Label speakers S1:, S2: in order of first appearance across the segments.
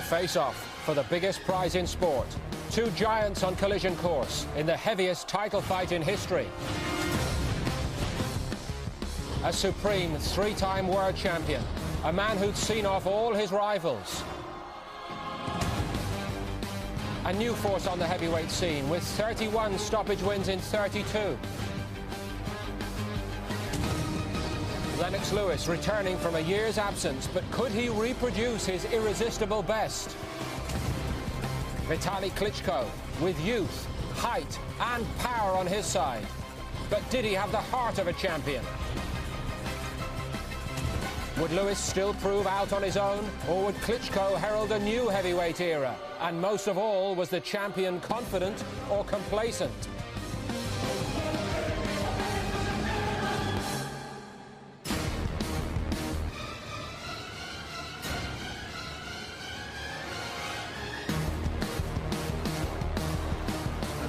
S1: The face-off for the biggest prize in sport. Two giants on collision course in the heaviest title fight in history. A supreme three-time world champion, a man who'd seen off all his rivals. A new force on the heavyweight scene with 31 stoppage wins in 32. Lennox Lewis returning from a year's absence, but could he reproduce his irresistible best? Vitali Klitschko with youth, height and power on his side. But did he have the heart of a champion? Would Lewis still prove out on his own, or would Klitschko herald a new heavyweight era? And most of all, was the champion confident or complacent?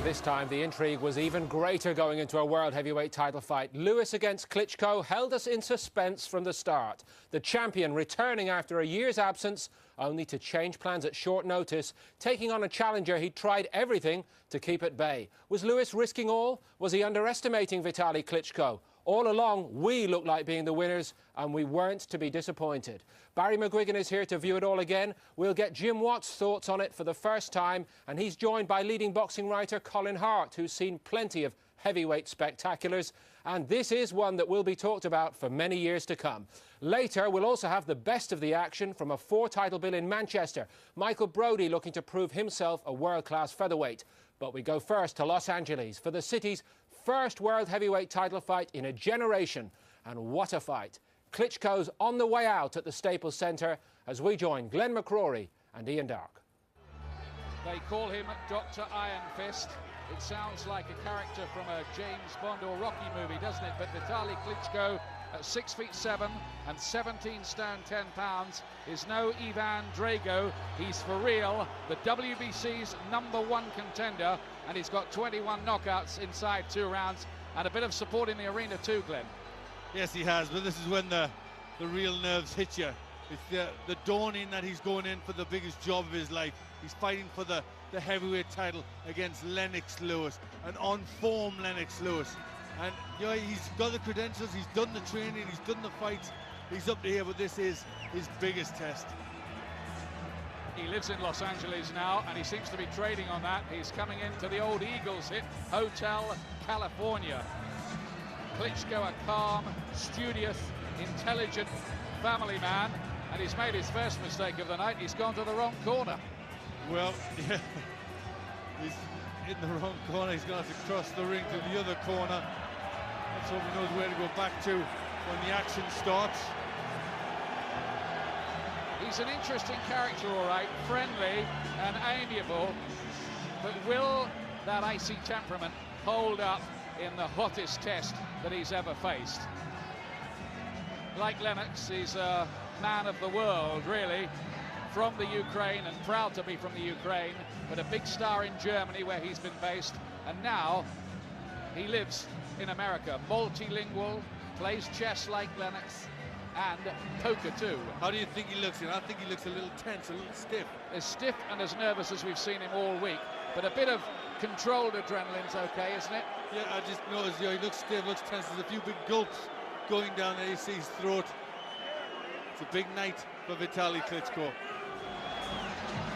S1: This time, the intrigue was even greater going into a world heavyweight title fight. Lewis against Klitschko held us in suspense from the start. The champion returning after a year's absence, only to change plans at short notice, taking on a challenger he'd tried everything to keep at bay. Was Lewis risking all? Was he underestimating Vitali Klitschko? All along, we looked like being the winners, and we weren't to be disappointed. Barry McGuigan is here to view it all again. We'll get Jim Watt's thoughts on it for the first time, and he's joined by leading boxing writer Colin Hart, who's seen plenty of heavyweight spectaculars, and this is one that will be talked about for many years to come. Later, we'll also have the best of the action from a four-title bill in Manchester. Michael Brodie looking to prove himself a world-class featherweight. But we go first to Los Angeles for the city's first world heavyweight title fight in a generation. And what a fight. Klitschko's on the way out at the Staples Centre as we join Glenn McCrory and Ian Darke.
S2: They call him Dr. Iron Fist. It sounds like a character from a James Bond or Rocky movie, doesn't it? But Vitali Klitschko, at 6'7" and 17 stone 10 pounds, is no Ivan Drago. He's for real, the WBC's #1 contender, and he's got 21 knockouts inside 2 rounds, and a bit of support in the arena too, Glenn.
S3: Yes, he has, but this is when the real nerves hit you. It's the dawning that he's going in for the biggest job of his life. He's fighting for the heavyweight title against Lennox Lewis, an on-form Lennox Lewis. And you know, he's got the credentials, he's done the training, he's done the fights, he's up to here, but this is his biggest test.
S2: He lives in Los Angeles now, and he seems to be trading on that. He's coming into the old Eagles hit, Hotel California. Klitschko, a calm, studious, intelligent family man, and he's made his first mistake of the night. He's gone to the wrong corner.
S3: Well, yeah, he's in the wrong corner. He's going to have to cross the ring to the other corner. Let's hope he knows where to go back to when the action starts.
S2: He's an interesting character, all right, friendly and amiable, but will that icy temperament hold up in the hottest test that he's ever faced? Like Lennox, he's a man of the world, really, from the Ukraine, and proud to be from the Ukraine, but a big star in Germany where he's been based, and now he lives in America. Multilingual, plays chess like Lennox, and poker too.
S3: How do you think he looks? I think he looks a little tense, a little stiff.
S2: As stiff and as nervous as we've seen him all week, but a bit of controlled adrenaline's okay, isn't it?
S3: Yeah, I just noticed, he looks stiff, looks tense. There's a few big gulps going down there. You see his throat. It's a big night for Vitali Klitschko.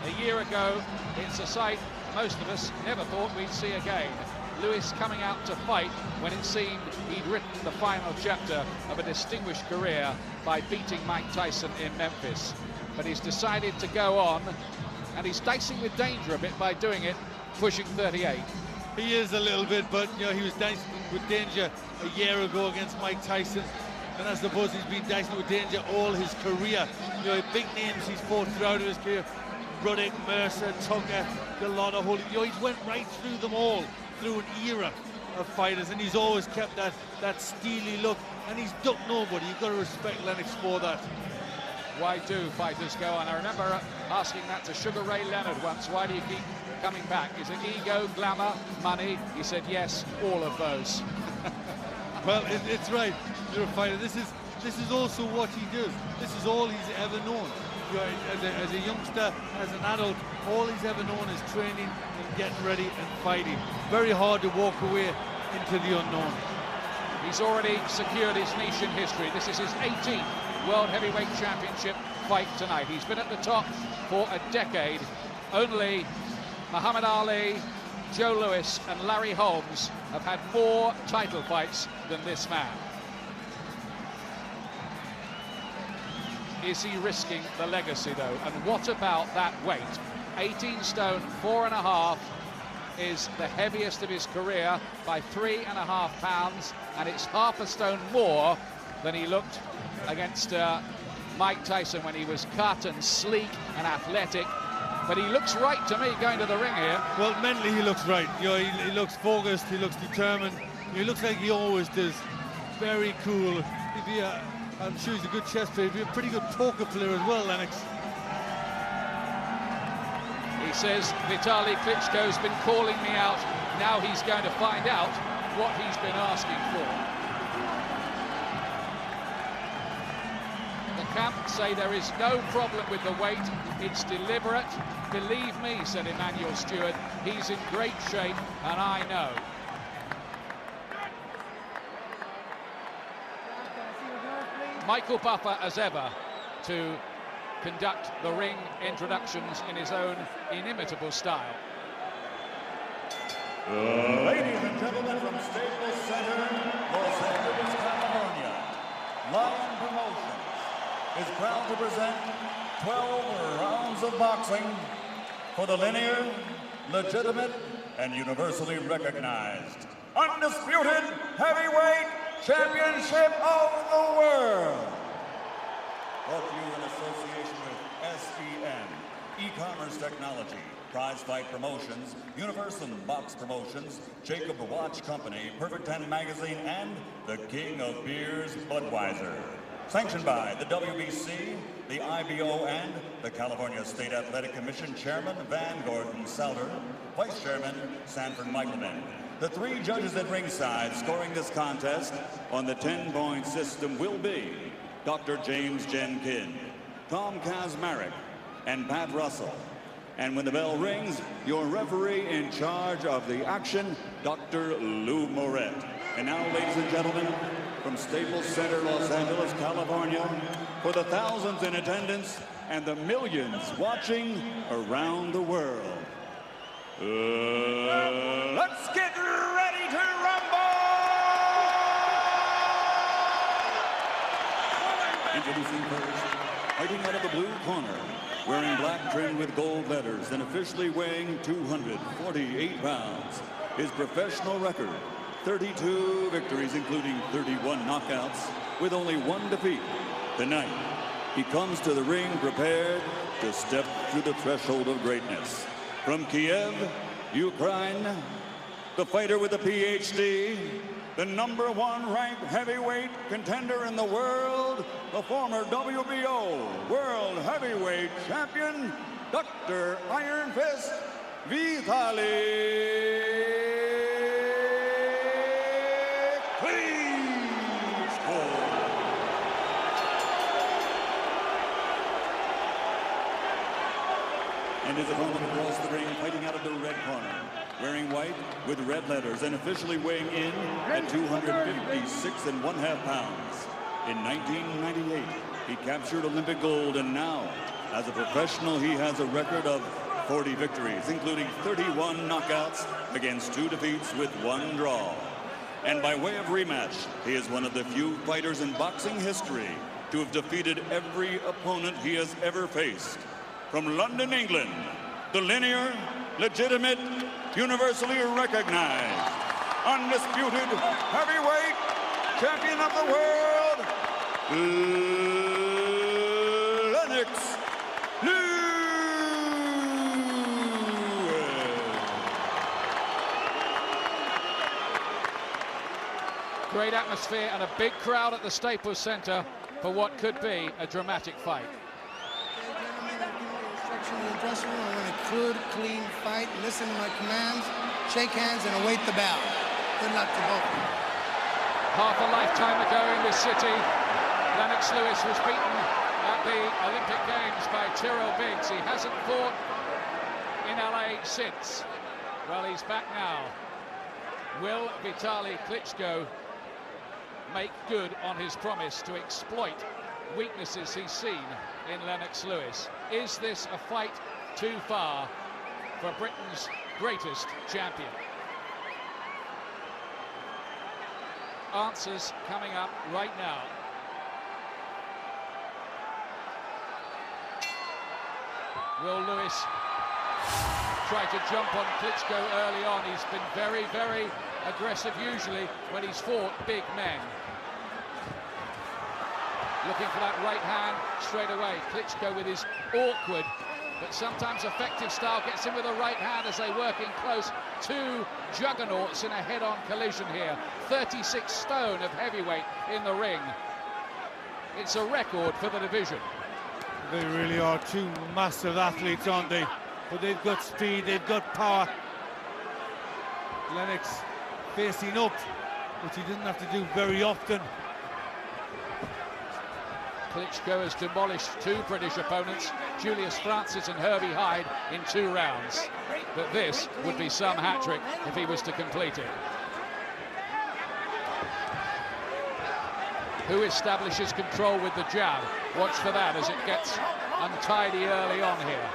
S2: A year ago, it's a sight most of us never thought we'd see again. Lewis coming out to fight when it seemed he'd written the final chapter of a distinguished career by beating Mike Tyson in Memphis. But he's decided to go on, and he's dicing with danger a bit by doing it, pushing 38.
S3: He is a little bit, but you know, he was dicing with danger a year ago against Mike Tyson, and I suppose he's been dicing with danger all his career. You know, big names he's fought throughout his career: Ruddock, Mercer, Tucker, Galata, Holy. You know, he's went right through them all, through an era of fighters, and he's always kept that steely look, and he's ducked nobody. You've got to respect Lennox for that.
S2: Why do fighters go on? I remember asking that to Sugar Ray Leonard once. Why do you keep coming back? Is it ego, glamour, money? He said yes, all of those.
S3: Well, it's right. You're a fighter. This is also what he does. This is all he's ever known. You know, as a youngster, as an adult, all he's ever known is training and getting ready and fighting. Very hard to walk away into the unknown.
S2: He's already secured his niche in history. This is his 18th World Heavyweight Championship fight tonight. He's been at the top for a decade. Only Muhammad Ali, Joe Louis and Larry Holmes have had more title fights than this man. Is he risking the legacy, though? And what about that weight? 18 stone, 4.5 is the heaviest of his career by 3.5 pounds, and it's half a stone more than he looked against Mike Tyson when he was cut and sleek and athletic. But he looks right to me going to the ring here.
S3: Well, mentally he looks right. You know, he looks focused, he looks determined. He looks like he always does. Very cool. I'm sure he's a good chess player. He'd be a pretty good poker player as well, Lennox.
S2: He says Vitali Klitschko's been calling me out. Now he's going to find out what he's been asking for. The camp say there is no problem with the weight. It's deliberate. Believe me, said Emmanuel Stewart, he's in great shape, and I know. Michael Buffer, as ever, to conduct the ring introductions in his own inimitable style.
S4: Ladies and gentlemen, from Staples Center, Los Angeles, California, Lion Promotions is proud to present 12 rounds of boxing for the linear, legitimate, and universally recognized undisputed heavyweight championship of the world. Brought to you in association with SEM, E-Commerce Technology, Prize Fight Promotions, Universal Box Promotions, Jacob Watch Company, Perfect 10 Magazine, and the King of Beers, Budweiser. Sanctioned by the WBC, the IBO, and the California State Athletic Commission Chairman Van Gordon Souter, Vice Chairman Sanford Michelman. The three judges at ringside scoring this contest on the 10-point system will be Dr. James Jenkin, Tom Kazmarek, and Pat Russell. And when the bell rings, your referee in charge of the action, Dr. Lou Moret. And now, ladies and gentlemen, from Staples Center, Los Angeles, California, for the thousands in attendance and the millions watching around the world, let's get ready to rumble! Introducing first, fighting out of the blue corner, wearing black trimmed with gold letters and officially weighing 248 pounds. His professional record, 32 victories, including 31 knockouts, with only one defeat. Tonight, he comes to the ring prepared to step through the threshold of greatness. From Kiev, Ukraine, the fighter with a PhD, the #1 ranked heavyweight contender in the world, the former WBO World Heavyweight Champion, Dr. Iron Fist Vitali Klitschko. And his opponent across the ring, fighting out of the red corner, wearing white with red letters and officially weighing in at 256.5 pounds. In 1998, he captured Olympic gold, and now, as a professional, he has a record of 40 victories, including 31 knockouts against 2 defeats with 1 draw. And by way of rematch, he is one of the few fighters in boxing history to have defeated every opponent he has ever faced. From London, England, the linear, legitimate, universally recognized, undisputed heavyweight champion of the world, Lennox Lewis.
S2: Great atmosphere and a big crowd at the Staples Center for what could be a dramatic fight.
S5: In the dressing room, I want a good, clean fight. Listen to my commands, shake hands, and await the bell. Good luck to both.
S2: Half a lifetime ago in this city, Lennox Lewis was beaten at the Olympic Games by Tyrrell Biggs. He hasn't fought in LA since. Well, he's back now. Will Vitali Klitschko make good on his promise to exploit weaknesses he's seen in Lennox Lewis? Is this a fight too far for Britain's greatest champion? Answers coming up right now. Will Lewis try to jump on Klitschko early on? He's been very, very aggressive usually when he's fought big men. Looking for that right hand straight away. Klitschko with his awkward but sometimes effective style gets him with a right hand as they work in close. Two juggernauts in a head-on collision here. 36 stone of heavyweight in the ring. It's a record for the division.
S3: They really are two massive athletes, aren't they? But they've got speed, they've got power. Lennox facing up, which he doesn't have to do very often.
S2: Klitschko has demolished two British opponents, Julius Francis and Herbie Hyde, in 2 rounds. But this would be some hat-trick if he was to complete it. Who establishes control with the jab? Watch for that as it gets untidy early on here.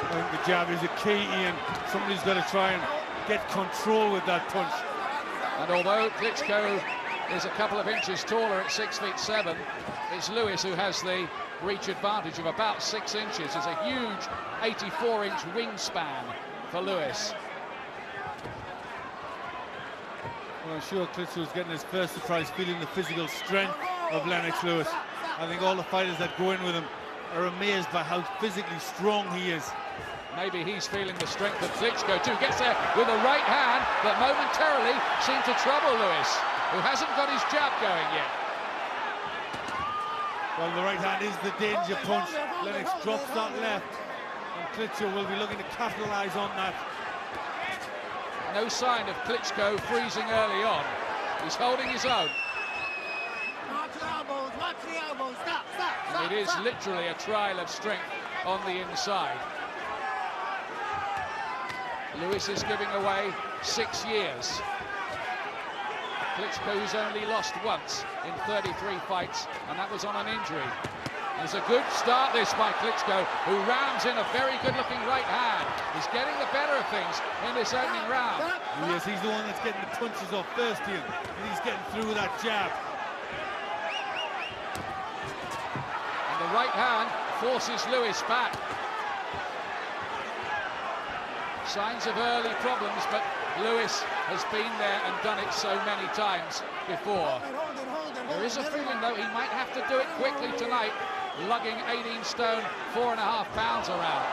S3: I think the jab is a key, Ian. Somebody's got to try and get control with that punch.
S2: And although Klitschko is a couple of inches taller at 6'7", it's Lewis who has the reach advantage of about 6 inches. It's a huge 84-inch wingspan for Lewis.
S3: Well, I'm sure Klitschko is getting his first surprise, feeling the physical strength of Lennox Lewis. I think all the fighters that go in with him are amazed by how physically strong he is.
S2: Maybe he's feeling the strength of Klitschko too. Gets there with a right hand that momentarily seemed to trouble Lewis, who hasn't got his jab going yet.
S3: Well, the right hand is the danger punch. Lennox drops that left, and Klitschko will be looking to capitalise on that.
S2: No sign of Klitschko freezing early on. He's holding his own. And it is literally a trial of strength on the inside. Lewis is giving away 6 years. Klitschko's only lost once in 33 fights, and that was on an injury. It's a good start this by Klitschko, who rams in a very good-looking right hand. He's getting the better of things in this opening round.
S3: Yes, he's the one that's getting the punches off first, Ian, and he's getting through that jab.
S2: And the right hand forces Lewis back. Signs of early problems, but Lewis has been there and done it so many times before. There is a feeling, though, he might have to do it quickly tonight, lugging 18 stone, 4.5 pounds around.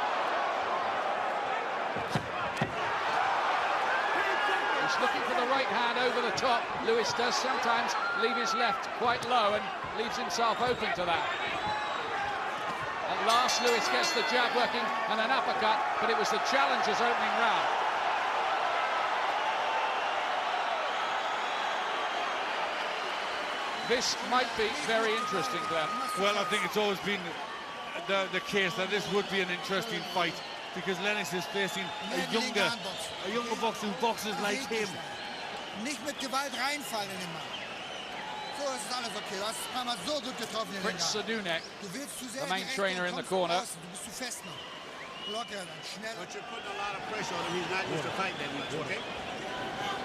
S2: He's looking for the right hand over the top. Lewis does sometimes leave his left quite low and leaves himself open to that. At last, Lewis gets the jab working and an uppercut, but it was the challenger's opening round. This might be very interesting, Glenn.
S3: Well, I think it's always been the case that this would be an interesting fight, because Lennox is facing a younger boxer who boxes like him.
S5: Nicht mit Gewalt reinfallen in den Mann. So ist alles okay. Du hast es ein paar Mal so gut getroffen in den
S2: Prince Sadunek,
S5: Du willst zu sehr
S2: the main
S5: direkt
S2: trainer
S5: und
S2: in the
S5: kommst von
S2: corner.
S5: außen. Du bist zu fest noch. Locker dann, schneller.
S6: But you're putting a lot of pressure on him. He's not used to fighting that much, okay?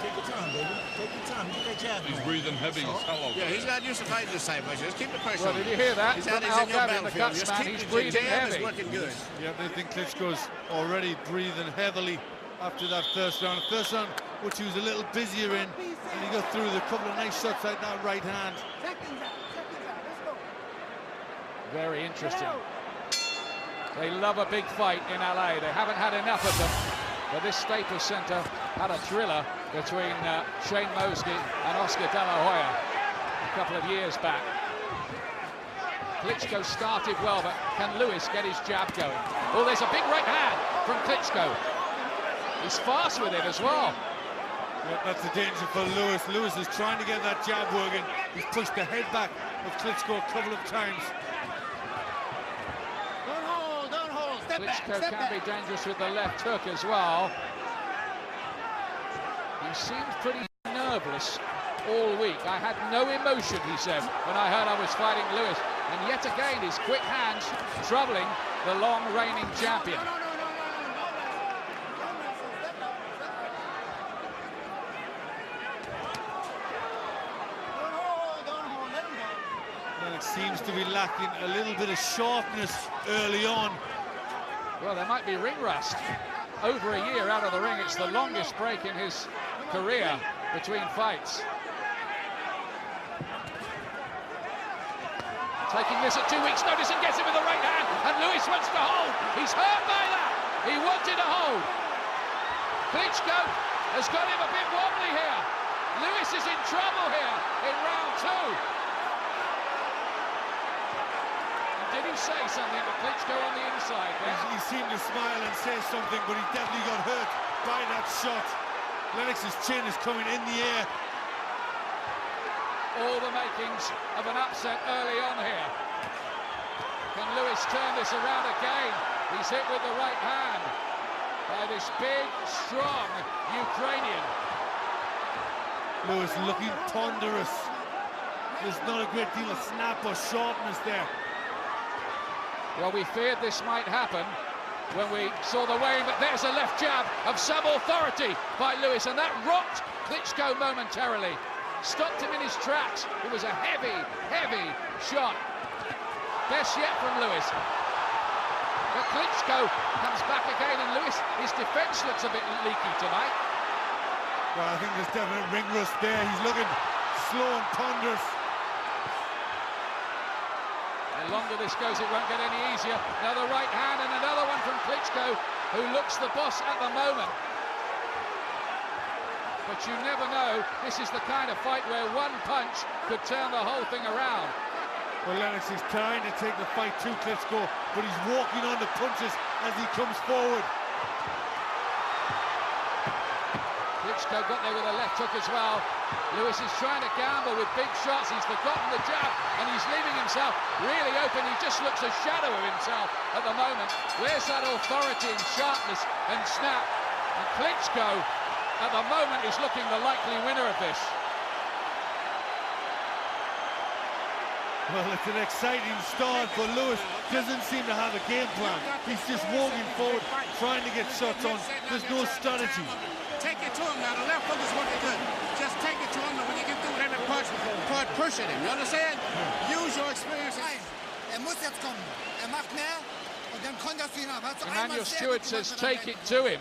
S7: Take your time, baby. Take your time. Get that jab.
S8: He's breathing heavy as hell over
S6: Yeah, he's not used to fighting this type of pressure. Just keep the pressure
S2: Well,
S6: on
S2: did
S6: him.
S2: you hear that?
S6: He's
S2: From
S6: in your
S2: Al Gavin, the
S6: battlefield.
S2: Guts
S6: Just
S2: man,
S6: keep
S2: he's
S6: the
S2: breathing
S6: jab
S2: heavy.
S6: is working good.
S3: Yeah, they think Klitschko's already breathing heavily after that first round. The first round, which he was a little busier in, and he got through with a couple of nice shots like that right hand.
S2: Very interesting. They love a big fight in LA. They haven't had enough of them. But this Staples Center had a thriller between Shane Mosby and Oscar De La Hoya a couple of years back. Klitschko started well, but can Lewis get his jab going? Oh, there's a big right hand from Klitschko. He's fast with it as well.
S3: Yeah, that's the danger for Lewis. Lewis is trying to get that jab working. He's pushed the head back of Klitschko a couple of times.
S5: Don't hold. Step
S2: Klitschko
S5: back.
S2: can be dangerous with the left hook as well. He seemed pretty nerveless all week. I had no emotion, he said, when I heard I was fighting Lewis. And yet again, his quick hands troubling the long reigning champion.
S3: Lennox seems to be lacking a little bit of sharpness early on.
S2: Well, there might be ring rust. Over a year out of the ring, it's the longest break in his career between fights. Taking this at 2 weeks' notice and gets it with the right hand, and Lewis wants to hold. He's hurt by that. He wanted to hold. Klitschko has got him a bit wobbly here. Lewis is in trouble here in round 2. Did he say something to Klitschko on the inside there?
S3: He seemed to smile and say something, but he definitely got hurt by that shot. Lennox's chin is coming in the air.
S2: All the makings of an upset early on here. Can Lewis turn this around again? He's hit with the right hand by this big, strong Ukrainian.
S3: Lewis looking ponderous. There's not a great deal of snap or sharpness there.
S2: Well, we feared this might happen when we saw the weighing, but there's a left jab of some authority by Lewis, and that rocked Klitschko momentarily. Stopped him in his tracks. It was a heavy, heavy shot. Best yet from Lewis. But Klitschko comes back again, and Lewis, his defense looks a bit leaky tonight.
S3: Well, I think there's definite ring rust there. He's looking slow and ponderous.
S2: The longer this goes, it won't get any easier. Another right hand and another one from Klitschko, who looks the boss at the moment. But you never know. This is the kind of fight where one punch could turn the whole thing around.
S3: Well, Lennox is trying to take the fight to Klitschko, but he's walking on the punches as he comes forward.
S2: Klitschko got there with a left hook as well. Lewis is trying to gamble with big shots. He's forgotten the jab, and he's leaving himself really open. He just looks a shadow of himself at the moment. Where's that authority and sharpness and snap? And Klitschko, at the moment, is looking the likely winner of this.
S3: Well, it's an exciting start, but Lewis doesn't seem to have a game plan. He's just walking forward, trying to get shots on. There's no strategy.
S6: Take it to him now. The left hook is working good. Just take it to him, and when you get through with that part pushing him. You understand? Use your experience.
S5: Muss jetzt kommen. Macht mehr und dann konterst du ihn ab.
S2: Emmanuel Stewart says take it to him.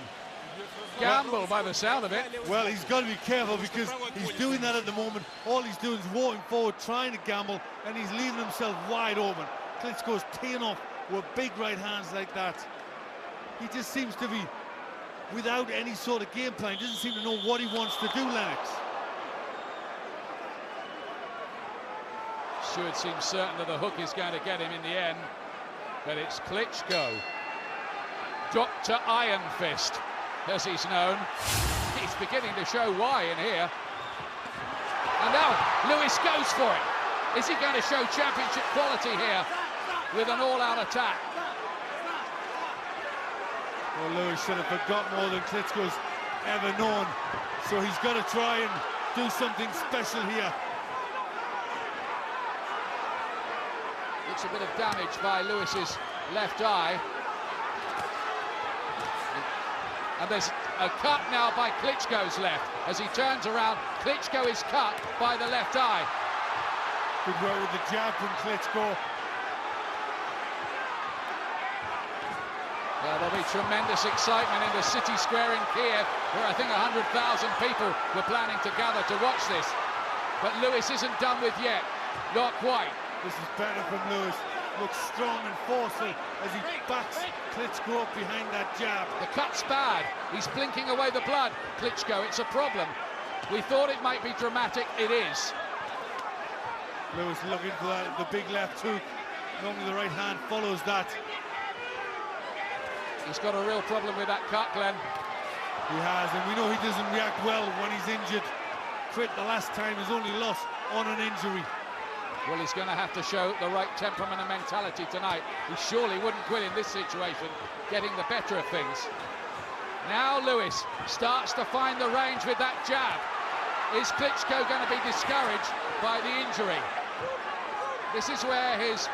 S2: Gamble by the sound of it.
S3: Well, he's got to be careful because he's doing that at the moment. All he's doing is walking forward, trying to gamble, and he's leaving himself wide open. Klitschko's teeing off with big right hands like that. He just seems to be without any sort of game plan. He doesn't seem to know what he wants to do, Lennox.
S2: Stewart seems certain that the hook is going to get him in the end, but it's Klitschko. Dr. Iron Fist, as he's known. He's beginning to show why in here. And now Lewis goes for it. Is he going to show championship quality here with an all-out attack?
S3: Well, Lewis should have forgot more than Klitschko's ever known, so he's got to try and do something special here.
S2: Looks a bit of damage by Lewis's left eye. And there's a cut now by Klitschko's left. As he turns around, Klitschko is cut by the left eye.
S3: Good work with the jab from Klitschko.
S2: Well, there'll be tremendous excitement in the city square in Kiev, where I think 100,000 people were planning to gather to watch this. But Lewis isn't done with yet. Not quite.
S3: This is better from Lewis. Looks strong and forceful as he backs Klitschko up behind that jab.
S2: The cut's bad. He's blinking away the blood. Klitschko, it's a problem. We thought it might be dramatic. It is.
S3: Lewis looking for the big left hook. Normally the right hand follows that.
S2: He's got a real problem with that cut, Glenn.
S3: He has, and we know he doesn't react well when he's injured. Quit the last time, his only loss on an injury.
S2: Well, he's going to have to show the right temperament and mentality tonight. He surely wouldn't quit in this situation, getting the better of things. Now Lewis starts to find the range with that jab. Is Klitschko going to be discouraged by the injury? This is where his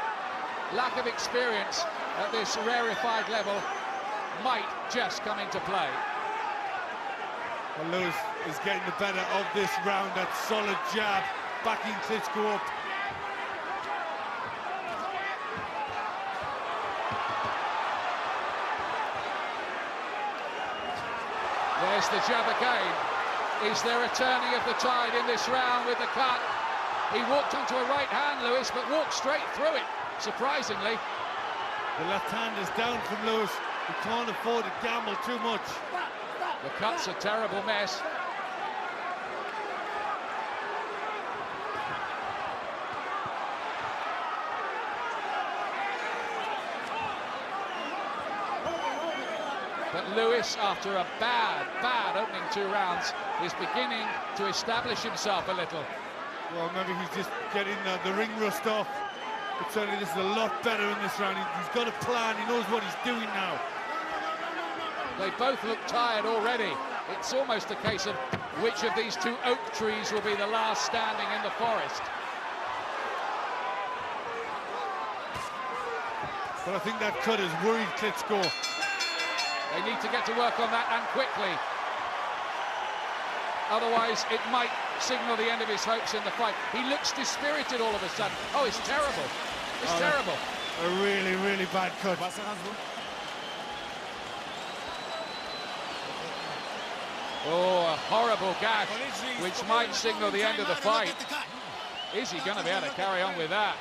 S2: lack of experience at this rarefied level might just come into play.
S3: Well, Lewis is getting the better of this round. That solid jab, backing Klitschko up.
S2: There's the jab again. Is there a turning of the tide in this round with the cut? He walked onto a right hand, Lewis, but walked straight through it, surprisingly.
S3: The left hand is down from Lewis. He can't afford to gamble too much.
S2: The cut's a terrible mess. But Lewis, after a bad opening 2 rounds, is beginning to establish himself a little.
S3: Well, maybe he's just getting the ring rust off. But certainly this is a lot better in this round. He's got a plan, he knows what he's doing now.
S2: They both look tired already. It's almost a case of which of these 2 oak trees will be the last standing in the forest.
S3: But I think that cut has worried Klitschko.
S2: They need to get to work on that, and quickly. Otherwise, it might signal the end of his hopes in the fight. He looks dispirited all of a sudden. Oh, it's terrible. It's terrible.
S3: A really, really bad cut.
S2: Oh, a horrible gash, which might signal the end of the fight. Is he going to be able to carry on with that?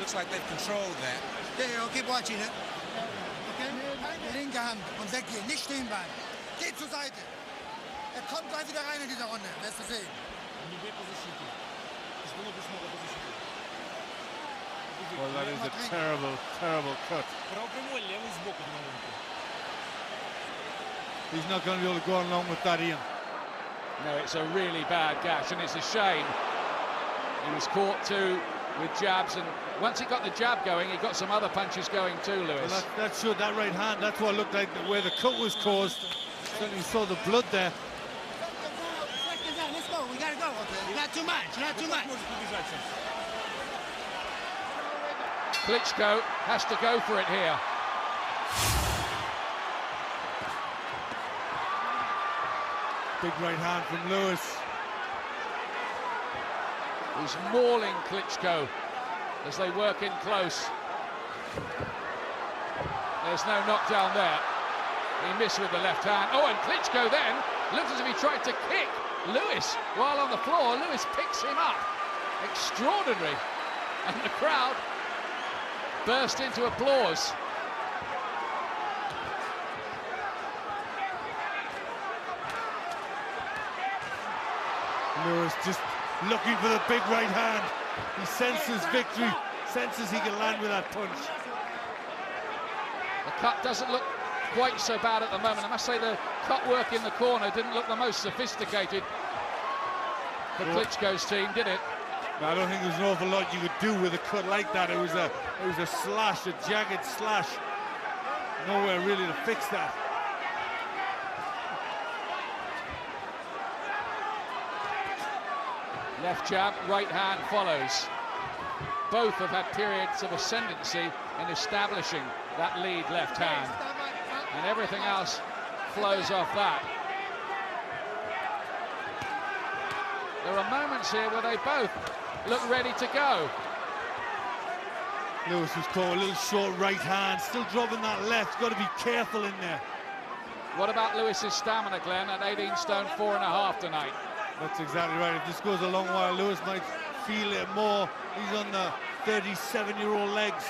S8: Looks like they've controlled that.
S5: Yeah, keep watching it. Okay? Linke Hand und weggehen, nicht stehen bleiben. Geht zur Seite. Kommt gleich wieder rein in dieser Runde, wirst du sehen.
S3: Well, that is a terrible, terrible cut. He's not going to be able to go along with that, Ian.
S2: No, it's a really bad gash, and it's a shame. He was caught too with jabs, and once he got the jab going, he got some other punches going too, Lewis.
S3: Well, that showed that right hand. That's what looked like where the cut was caused. Certainly saw the blood there.
S5: Let's go, we gotta go. Not too much, not too much.
S2: Klitschko has to go for it here.
S3: Big right hand from Lewis.
S2: He's mauling Klitschko as they work in close. There's no knockdown there. He missed with the left hand. Oh, and Klitschko then looks as if he tried to kick Lewis while on the floor. Lewis picks him up. Extraordinary. And the crowd burst into applause.
S3: Lewis just looking for the big right hand. He senses victory, senses he can land with that punch.
S2: The cut doesn't look quite so bad at the moment. I must say the cut work in the corner didn't look the most sophisticated for Klitschko's team, did it?
S3: No, I don't think there's an awful lot you could do with a cut like that. It was a slash, a jagged slash. Nowhere really to fix that.
S2: Left jab, right hand follows. Both have had periods of ascendancy in establishing that lead left hand. And everything else flows off that. There are moments here where they both look ready to go.
S3: Lewis was caught a little short right hand, still dropping that left. Got to be careful in there.
S2: What about Lewis's stamina, Glenn, at 18 stone 4.5 tonight?
S3: That's exactly right. If this goes a long while, Lewis might feel it more. He's on the 37-year-old legs.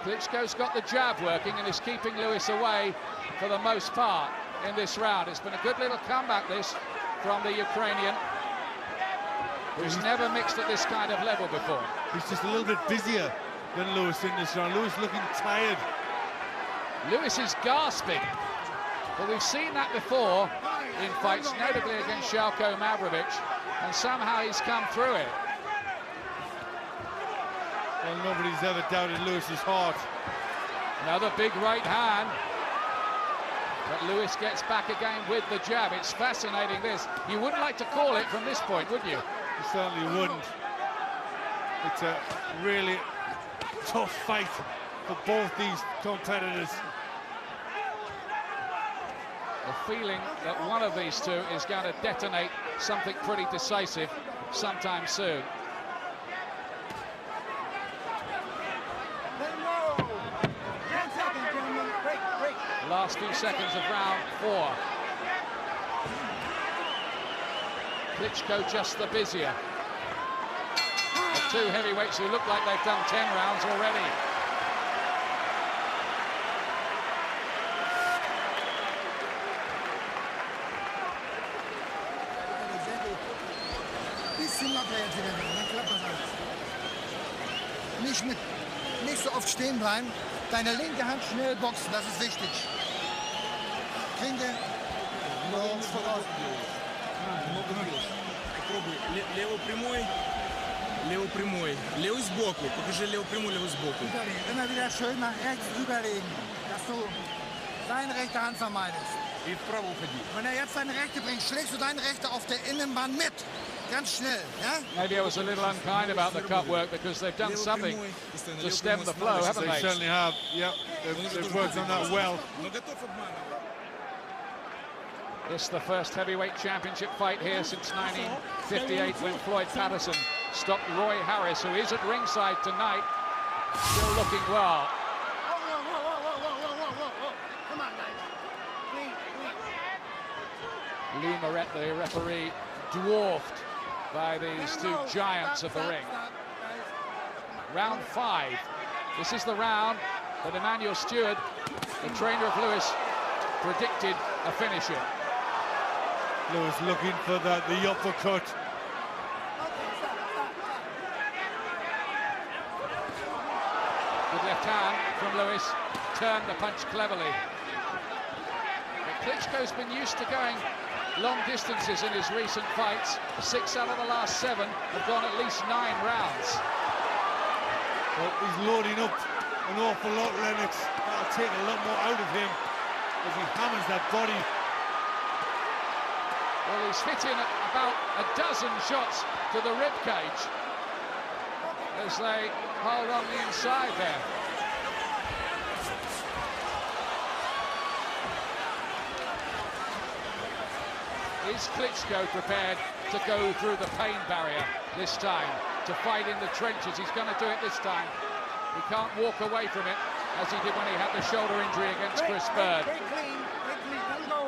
S2: Klitschko's got the jab working and is keeping Lewis away for the most part in this round. It's been a good little comeback, this, from the Ukrainian, who's never mixed at this kind of level before.
S3: He's just a little bit busier than Lewis in this round. Lewis looking tired.
S2: Lewis is gasping, but we've seen that before in fights, notably against Željko Mavrovic, and somehow he's come through it.
S3: Well, nobody's ever doubted Lewis's heart.
S2: Another big right hand, but Lewis gets back again with the jab. It's fascinating, this. You wouldn't like to call it from this point, would you?
S3: You certainly wouldn't. It's a really tough fight for both these competitors.
S2: The feeling that one of these two is going to detonate something pretty decisive sometime soon. Last few seconds of round 4. Klitschko just the busier. The two heavyweights who look like they've done 10 rounds already.
S5: Nicht so oft stehen bleiben. Deine linke Hand schnell boxen, das ist wichtig. Klinge.
S7: Попробуй. Лево прямой. Лево прямой. Левый сбоку. Покажи лево прямой, левый сбоку.
S5: Immer wieder schön nach rechts überlegen, dass du deine rechte Hand vermeidest.
S7: И вправо уходи.
S5: Wenn jetzt deine rechte bringt, schlägst du deine rechte auf der Innenbahn mit. Ganz schnell, yeah?
S2: Maybe I was a little unkind about the cut work because they've done something to stem the flow, haven't
S3: They
S2: they?
S3: certainly have. Yep, they've worked on that well.
S2: This is the first heavyweight championship fight here since 1958 when Floyd Patterson stopped Roy Harris, who is at ringside tonight, still looking well.
S5: Come on, guys.
S2: Lee Moret, the referee, dwarfed by these two giants of the ring. Round 5. This is the round that Emmanuel Stewart, the trainer of Lewis, predicted a finisher.
S3: Lewis looking for the uppercut.
S2: Good left hand from Lewis, turned the punch cleverly. But Klitschko's been used to going long distances in his recent fights. 6 out of the last 7 have gone at least 9 rounds.
S3: Well, he's loading up an awful lot, Lennox. That'll take a lot more out of him as he hammers that body.
S2: Well, he's hit in about a dozen shots to the rib cage as they hold on the inside there. Is Klitschko prepared to go through the pain barrier this time, to fight in the trenches? He's going to do it this time. He can't walk away from it as he did when he had the shoulder injury against Chris Bird.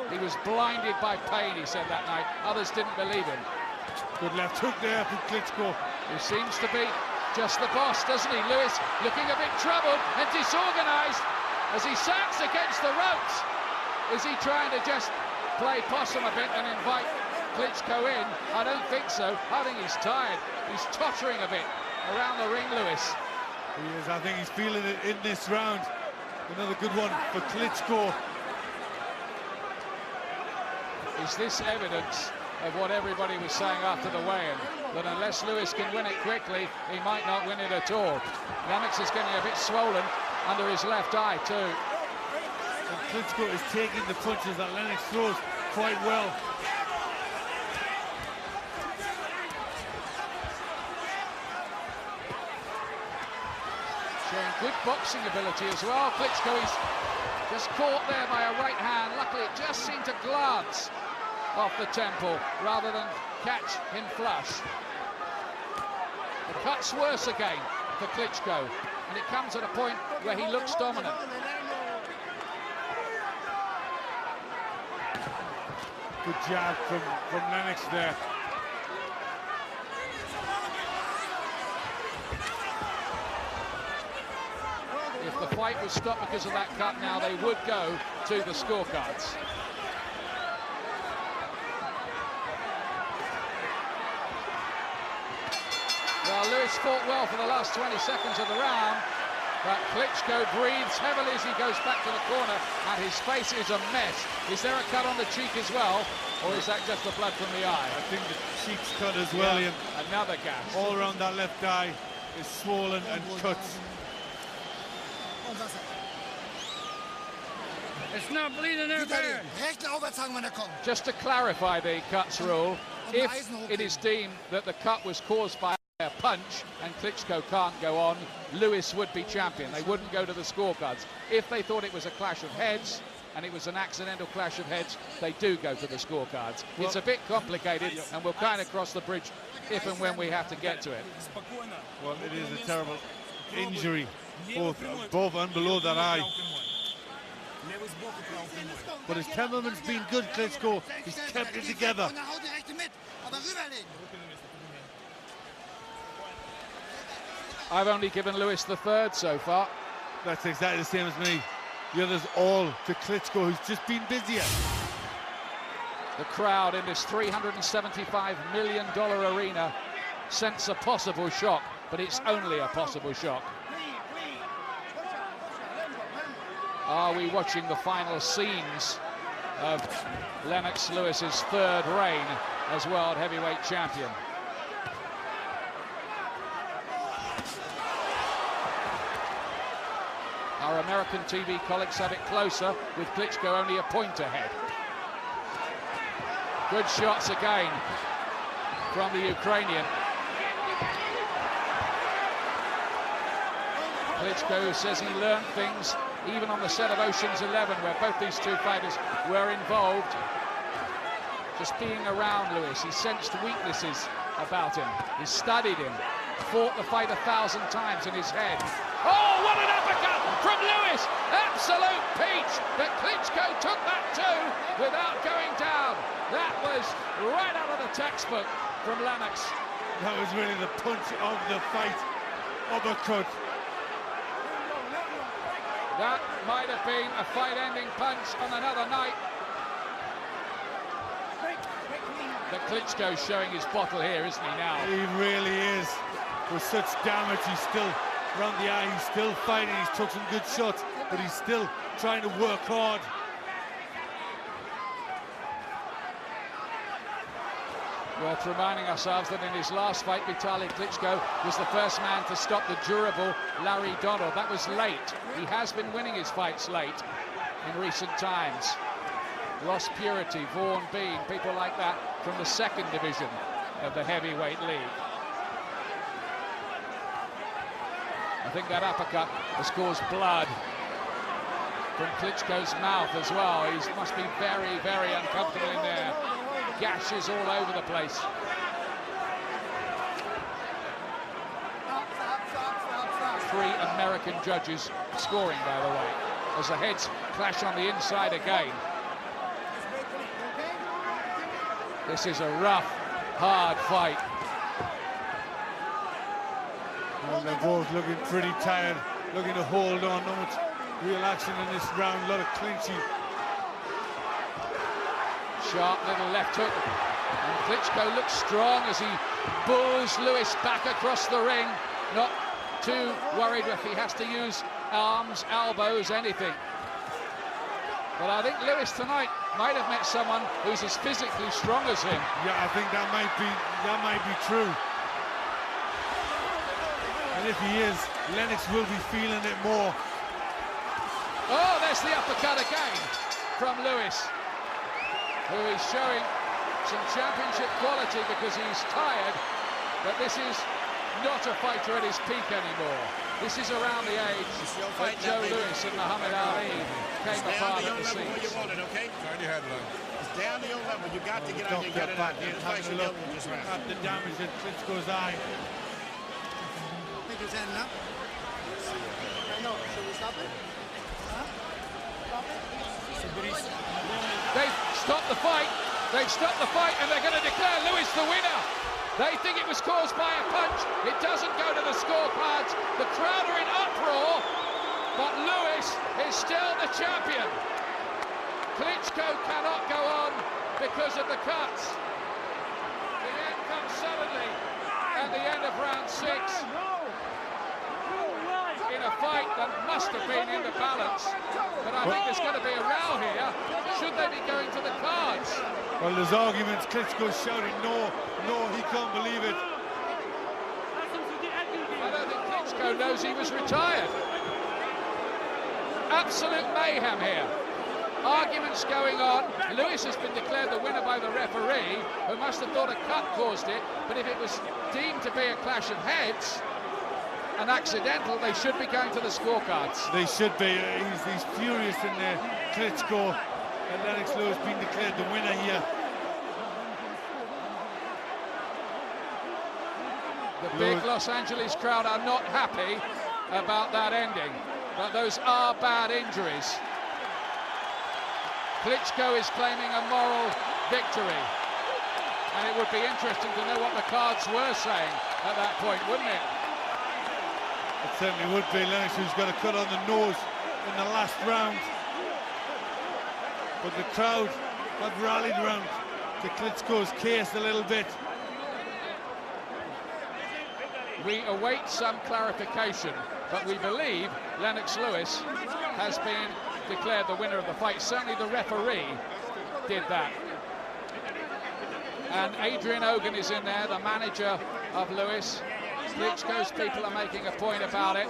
S2: He was blinded by pain, he said that night. Others didn't believe him.
S3: Good left hook there from Klitschko.
S2: He seems to be just the boss, doesn't he? Lewis looking a bit troubled and disorganized as he sags against the ropes. Is he trying to just play possum a bit and invite Klitschko in? I don't think so. I think he's tired. He's tottering a bit around the ring, Lewis.
S3: He is. I think he's feeling it in this round. Another good one for Klitschko.
S2: Is this evidence of what everybody was saying after the weigh-in, that unless Lewis can win it quickly, he might not win it at all? Lennox is getting a bit swollen under his left eye too.
S3: And Klitschko is taking the punches that Lennox throws quite well.
S2: Showing good boxing ability as well. Klitschko is just caught there by a right hand. Luckily, it just seemed to glance off the temple rather than catch him flush. The cut's worse again for Klitschko, and it comes at a point where he looks dominant.
S3: Good jab from Lennox there.
S2: If the fight was stopped because of that cut, now they would go to the scorecards. Well, Lewis fought well for the last 20 seconds of the round, but Klitschko breathes heavily as he goes back to the corner, and his face is a mess. Is there a cut on the cheek as well, or is that just the blood from the eye?
S3: I think the cheek's cut as well, Ian.
S2: Another gash.
S3: All around that left eye is swollen and cut.
S5: It's not bleeding there. Just
S2: to clarify the cuts rule, if it is deemed that the cut was caused by a punch and Klitschko can't go on, Lewis would be champion. They wouldn't go to the scorecards. If they thought it was a clash of heads and it was an accidental clash of heads, they do go to the scorecards. Well, it's a bit complicated, and we'll kind of cross the bridge if and when we have to get to it.
S3: Well, it is a terrible injury, both above and below that eye. But his temperament's been good, Klitschko. He's kept it together.
S2: I've only given Lewis the third so far.
S3: That's exactly the same as me. The others all to Klitschko, who's just been busier.
S2: The crowd in this $375 million arena sense a possible shock, but it's only a possible shock. Are we watching the final scenes of Lennox Lewis's third reign as world heavyweight champion? Our American TV colleagues have it closer, with Klitschko only a point ahead. Good shots again from the Ukrainian. Klitschko says he learned things even on the set of Ocean's 11, where both these two fighters were involved. Just being around Lewis, he sensed weaknesses about him. He studied him, fought the fight 1,000 times in his head. Oh, what an uppercut from Lewis! Absolute peach, but Klitschko took that too without going down. That was right out of the textbook from Lennox.
S3: That was really the punch of the fight. Uppercut.
S2: That might have been a fight-ending punch on another night. But Klitschko's showing his bottle here, isn't he, now?
S3: He really is. With such damage, he's still around the eye, he's still fighting, he's took some good shots, but he's still trying to work hard.
S2: Worth reminding ourselves that in his last fight, Vitali Klitschko was the first man to stop the durable Larry Donald. That was late. He has been winning his fights late in recent times. Ross Purity, Vaughan Bean, people like that from the second division of the heavyweight league. I think that uppercut has caused blood from Klitschko's mouth as well. He must be very, very uncomfortable in there. Gashes all over the place. Three American judges scoring, by the way, as the heads clash on the inside again. This is a rough, hard fight.
S3: Well, they're both looking pretty tired, looking to hold on. Not much real action in this round, a lot of clinching.
S2: Sharp little left hook, and Klitschko looks strong as he bulls Lewis back across the ring. Not too worried if he has to use arms, elbows, anything. But I think Lewis tonight might have met someone who's as physically strong as him.
S3: Yeah, I think that might be true. And if he is, Lennox will be feeling it more.
S2: Oh, there's the uppercut again from Lewis, who is showing some championship quality because he's tired, but this is not a fighter at his peak anymore. This is around the age that Joe Louis and Muhammad Ali came apart at the seams.
S6: You want it, okay? It's down to your level. You got to get out and get it out.
S3: At the damage in Klitschko's eye.
S5: I think it's ending up. I know. Should we stop it? Huh? Stop it?
S2: They've stopped the fight. They've stopped the fight, and they're going to declare Lewis the winner. They think it was caused by a punch. It doesn't go to the scorecards. The crowd are in uproar. but Lewis is still the champion. Klitschko cannot go on because of the cuts. The end comes suddenly at the end of round 6 in a fight that must have been in the balance. But I think there's going to be a row here. Should they be going to the cards?
S3: Well, there's arguments. Klitschko's shouting no, no, he can't believe it.
S2: I don't think Klitschko knows he was retired. Absolute mayhem here. Arguments going on. Lewis has been declared the winner by the referee, who must have thought a cut caused it, but if it was deemed to be a clash of heads, an accidental, they should be going to the scorecards.
S3: They should be. He's furious in there. Klitschko and Lennox Lewis being declared the winner here.
S2: The big Los Angeles crowd are not happy about that ending, but those are bad injuries. Klitschko is claiming a moral victory, and it would be interesting to know what the cards were saying at that point, wouldn't it?
S3: It certainly would be. Lennox, who's got a cut on the nose in the last round. But the crowd have rallied around to Klitschko's case a little bit.
S2: We await some clarification, but we believe Lennox Lewis has been declared the winner of the fight. Certainly the referee did that. And Adrian Ogan is in there, the manager of Lewis. Klitschko's people are making a point about it.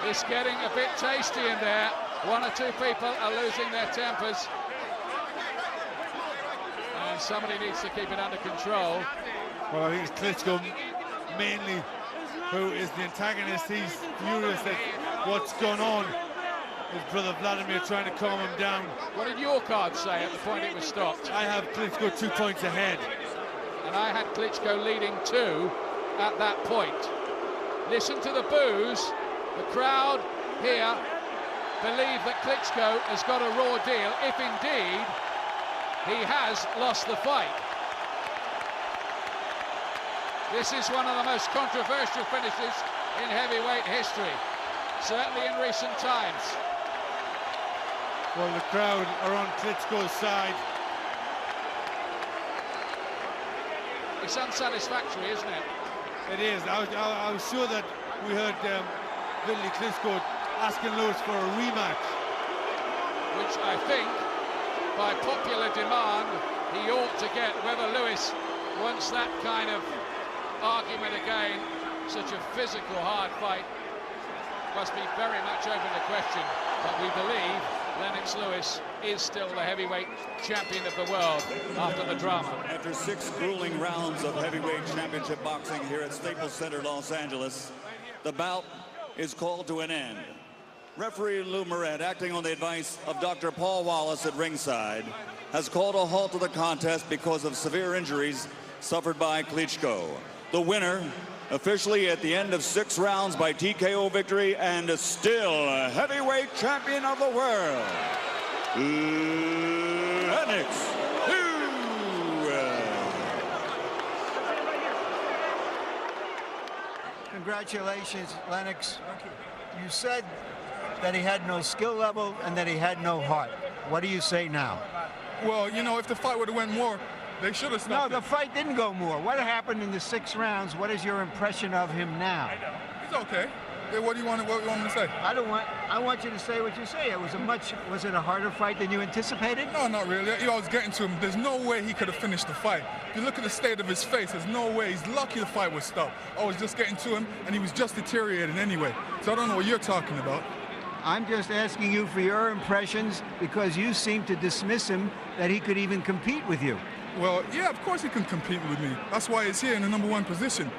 S2: It's getting a bit tasty in there. One or two people are losing their tempers. And somebody needs to keep it under control.
S3: Well, I think it's Klitschko mainly who is the antagonist. He's furious at what's gone on. His brother Vladimir trying to calm him down.
S2: What did your card say at the point it was stopped?
S3: I have Klitschko 2 points ahead.
S2: And I had Klitschko leading 2 at that point. Listen to the boos. The crowd here believe that Klitschko has got a raw deal, if indeed he has lost the fight. This is one of the most controversial finishes in heavyweight history, certainly in recent times.
S3: Well, the crowd are on Klitschko's side.
S2: It's unsatisfactory, isn't it?
S3: It is. I was sure that we heard Vitali Klitschko asking Lewis for a rematch,
S2: which I think, by popular demand, he ought to get. Whether Lewis wants that kind of argument again, such a physical, hard fight, must be very much open to question. But we believe Lennox Lewis is still the heavyweight champion of the world after the drama.
S4: After 6 grueling rounds of heavyweight championship boxing here at Staples Center, Los Angeles, the bout is called to an end. Referee Lou Moret, acting on the advice of Dr. Paul Wallace at ringside, has called a halt to the contest because of severe injuries suffered by Klitschko. The winner, officially at the end of 6 rounds by TKO victory, and still a heavyweight champion of the world, Lennox Lewis.
S9: Congratulations, Lennox. You said that he had no skill level and that he had no heart. What do you say now?
S10: Well, you know, if the fight would have went more, they should have stopped.
S9: No, the fight didn't go more. What happened in the 6 rounds? What is your impression of him now?
S10: It's okay. Yeah, what do you want me to say?
S9: I want you to say what you say. Was it a harder fight than you anticipated?
S10: No, not really. You know, I was getting to him. There's no way he could have finished the fight. If you look at the state of his face, there's no way. He's lucky the fight was stopped. I was just getting to him, and he was just deteriorating anyway. So I don't know what you're talking about.
S9: I'm just asking you for your impressions because you seem to dismiss him that he could even compete with you.
S10: Well, yeah, of course he can compete with me. That's why he's here in the #1 position.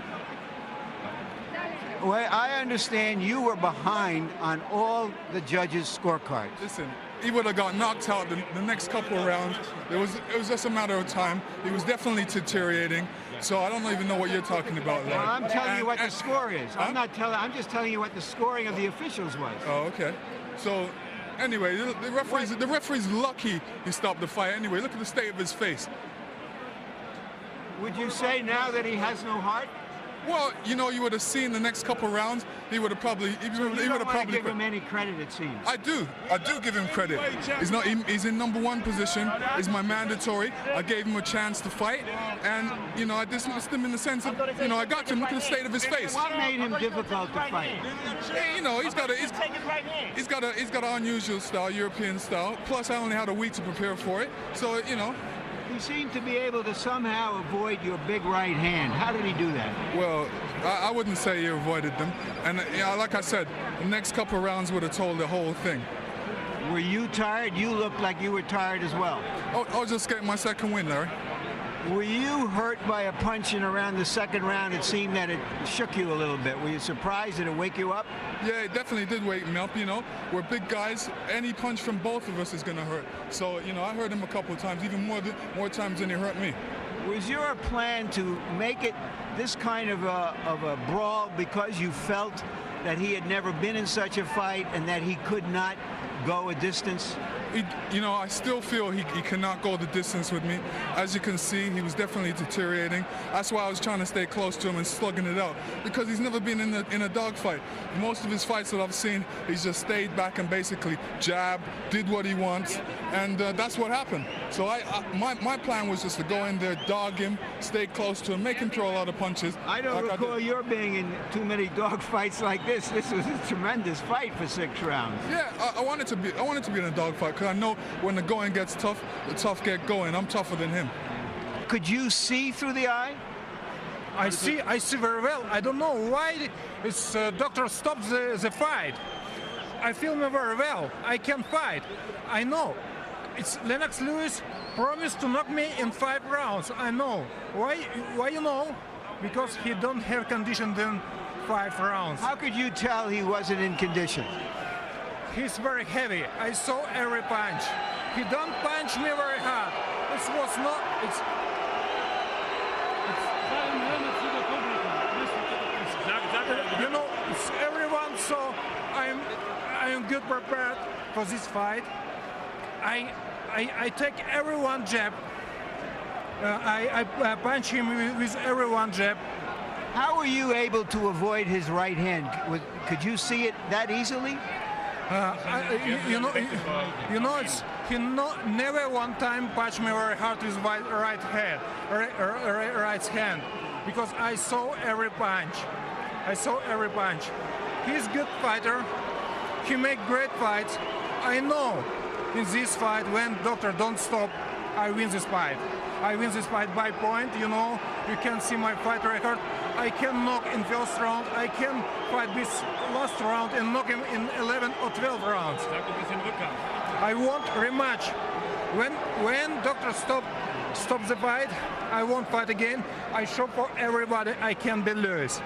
S9: Well, I understand you were behind on all the judges' scorecards.
S10: Listen, he would have got knocked out the next couple of rounds. It was just a matter of time. He was definitely deteriorating. So I don't even know what you're talking about, Larry.
S9: Well, I'm telling you what the score is. Huh? I'm just telling you what the scoring of the officials was.
S10: Oh, okay. So anyway, the referee's lucky he stopped the fight. Anyway, look at the state of his face.
S9: Would you say now that he has no heart?
S10: Well, you know, you would have seen the next couple rounds. He would have probably.
S9: You don't want to give him any credit, it seems.
S10: I do give him credit. He's in #1 position. He's my mandatory. I gave him a chance to fight, and you know, I dismissed him in the sense of, you know, I got him. Look at the state of his face.
S9: What made him difficult to fight?
S10: You know, he's got an unusual style, European style. Plus, I only had a week to prepare for it. So, you know.
S9: He seemed to be able to somehow avoid your big right hand. How did he do that?
S10: Well, I wouldn't say he avoided them. And like I said, the next couple of rounds would have told the whole thing.
S9: Were you tired? You looked like you were tired as well.
S10: I was just getting my second win, Larry.
S9: Were you hurt by a punch in around the second round? It seemed that it shook you a little bit. Were you surprised? Did it wake you up?
S10: Yeah, it definitely did wake me up. You know, we're big guys. Any punch from both of us is going to hurt. So, you know, I hurt him a couple of times, even more times than he hurt me.
S9: Was your plan to make it this kind of a brawl because you felt that he had never been in such a fight and that he could not go a distance?
S10: You know, I still feel he cannot go the distance with me. As you can see, he was definitely deteriorating. That's why I was trying to stay close to him and slugging it out, because he's never been in a dogfight. Most of his fights that I've seen, he's just stayed back and basically jabbed, did what he wants, and that's what happened. So my plan was just to go in there, dog him, stay close to him, make him throw a lot of punches.
S9: I don't recall your being in too many dogfights like this. This was a tremendous fight for 6 rounds.
S10: Yeah, I wanted to be in a dogfight, because I know when the going gets tough, the tough get going. I'm tougher than him.
S9: Could you see through the eye?
S11: I see very well. I don't know why this doctor stopped the fight. I feel me very well. I can fight. I know. It's Lennox Lewis promised to knock me in 5 rounds. I know. Why you know? Because he don't have condition in 5 rounds.
S9: How could you tell he wasn't in condition?
S11: He's very heavy. I saw every punch. He don't punch me very hard. This was not. You know, it's everyone. So I am good prepared for this fight. I take everyone jab. I punch him with everyone jab.
S9: How were you able to avoid his right hand? Could you see it that easily?
S11: You know, he never one time punched me very hard with right hand, because I saw every punch. He's good fighter. He make great fights. I know in this fight, when doctor don't stop, I win this fight. I win this fight by point. You know, you can see my fight record. I can knock in first round. I can fight this last round and knock him in 11 or 12 rounds. I want rematch. When doctor stop the fight, I won't fight again. I show for everybody I can be Lewis.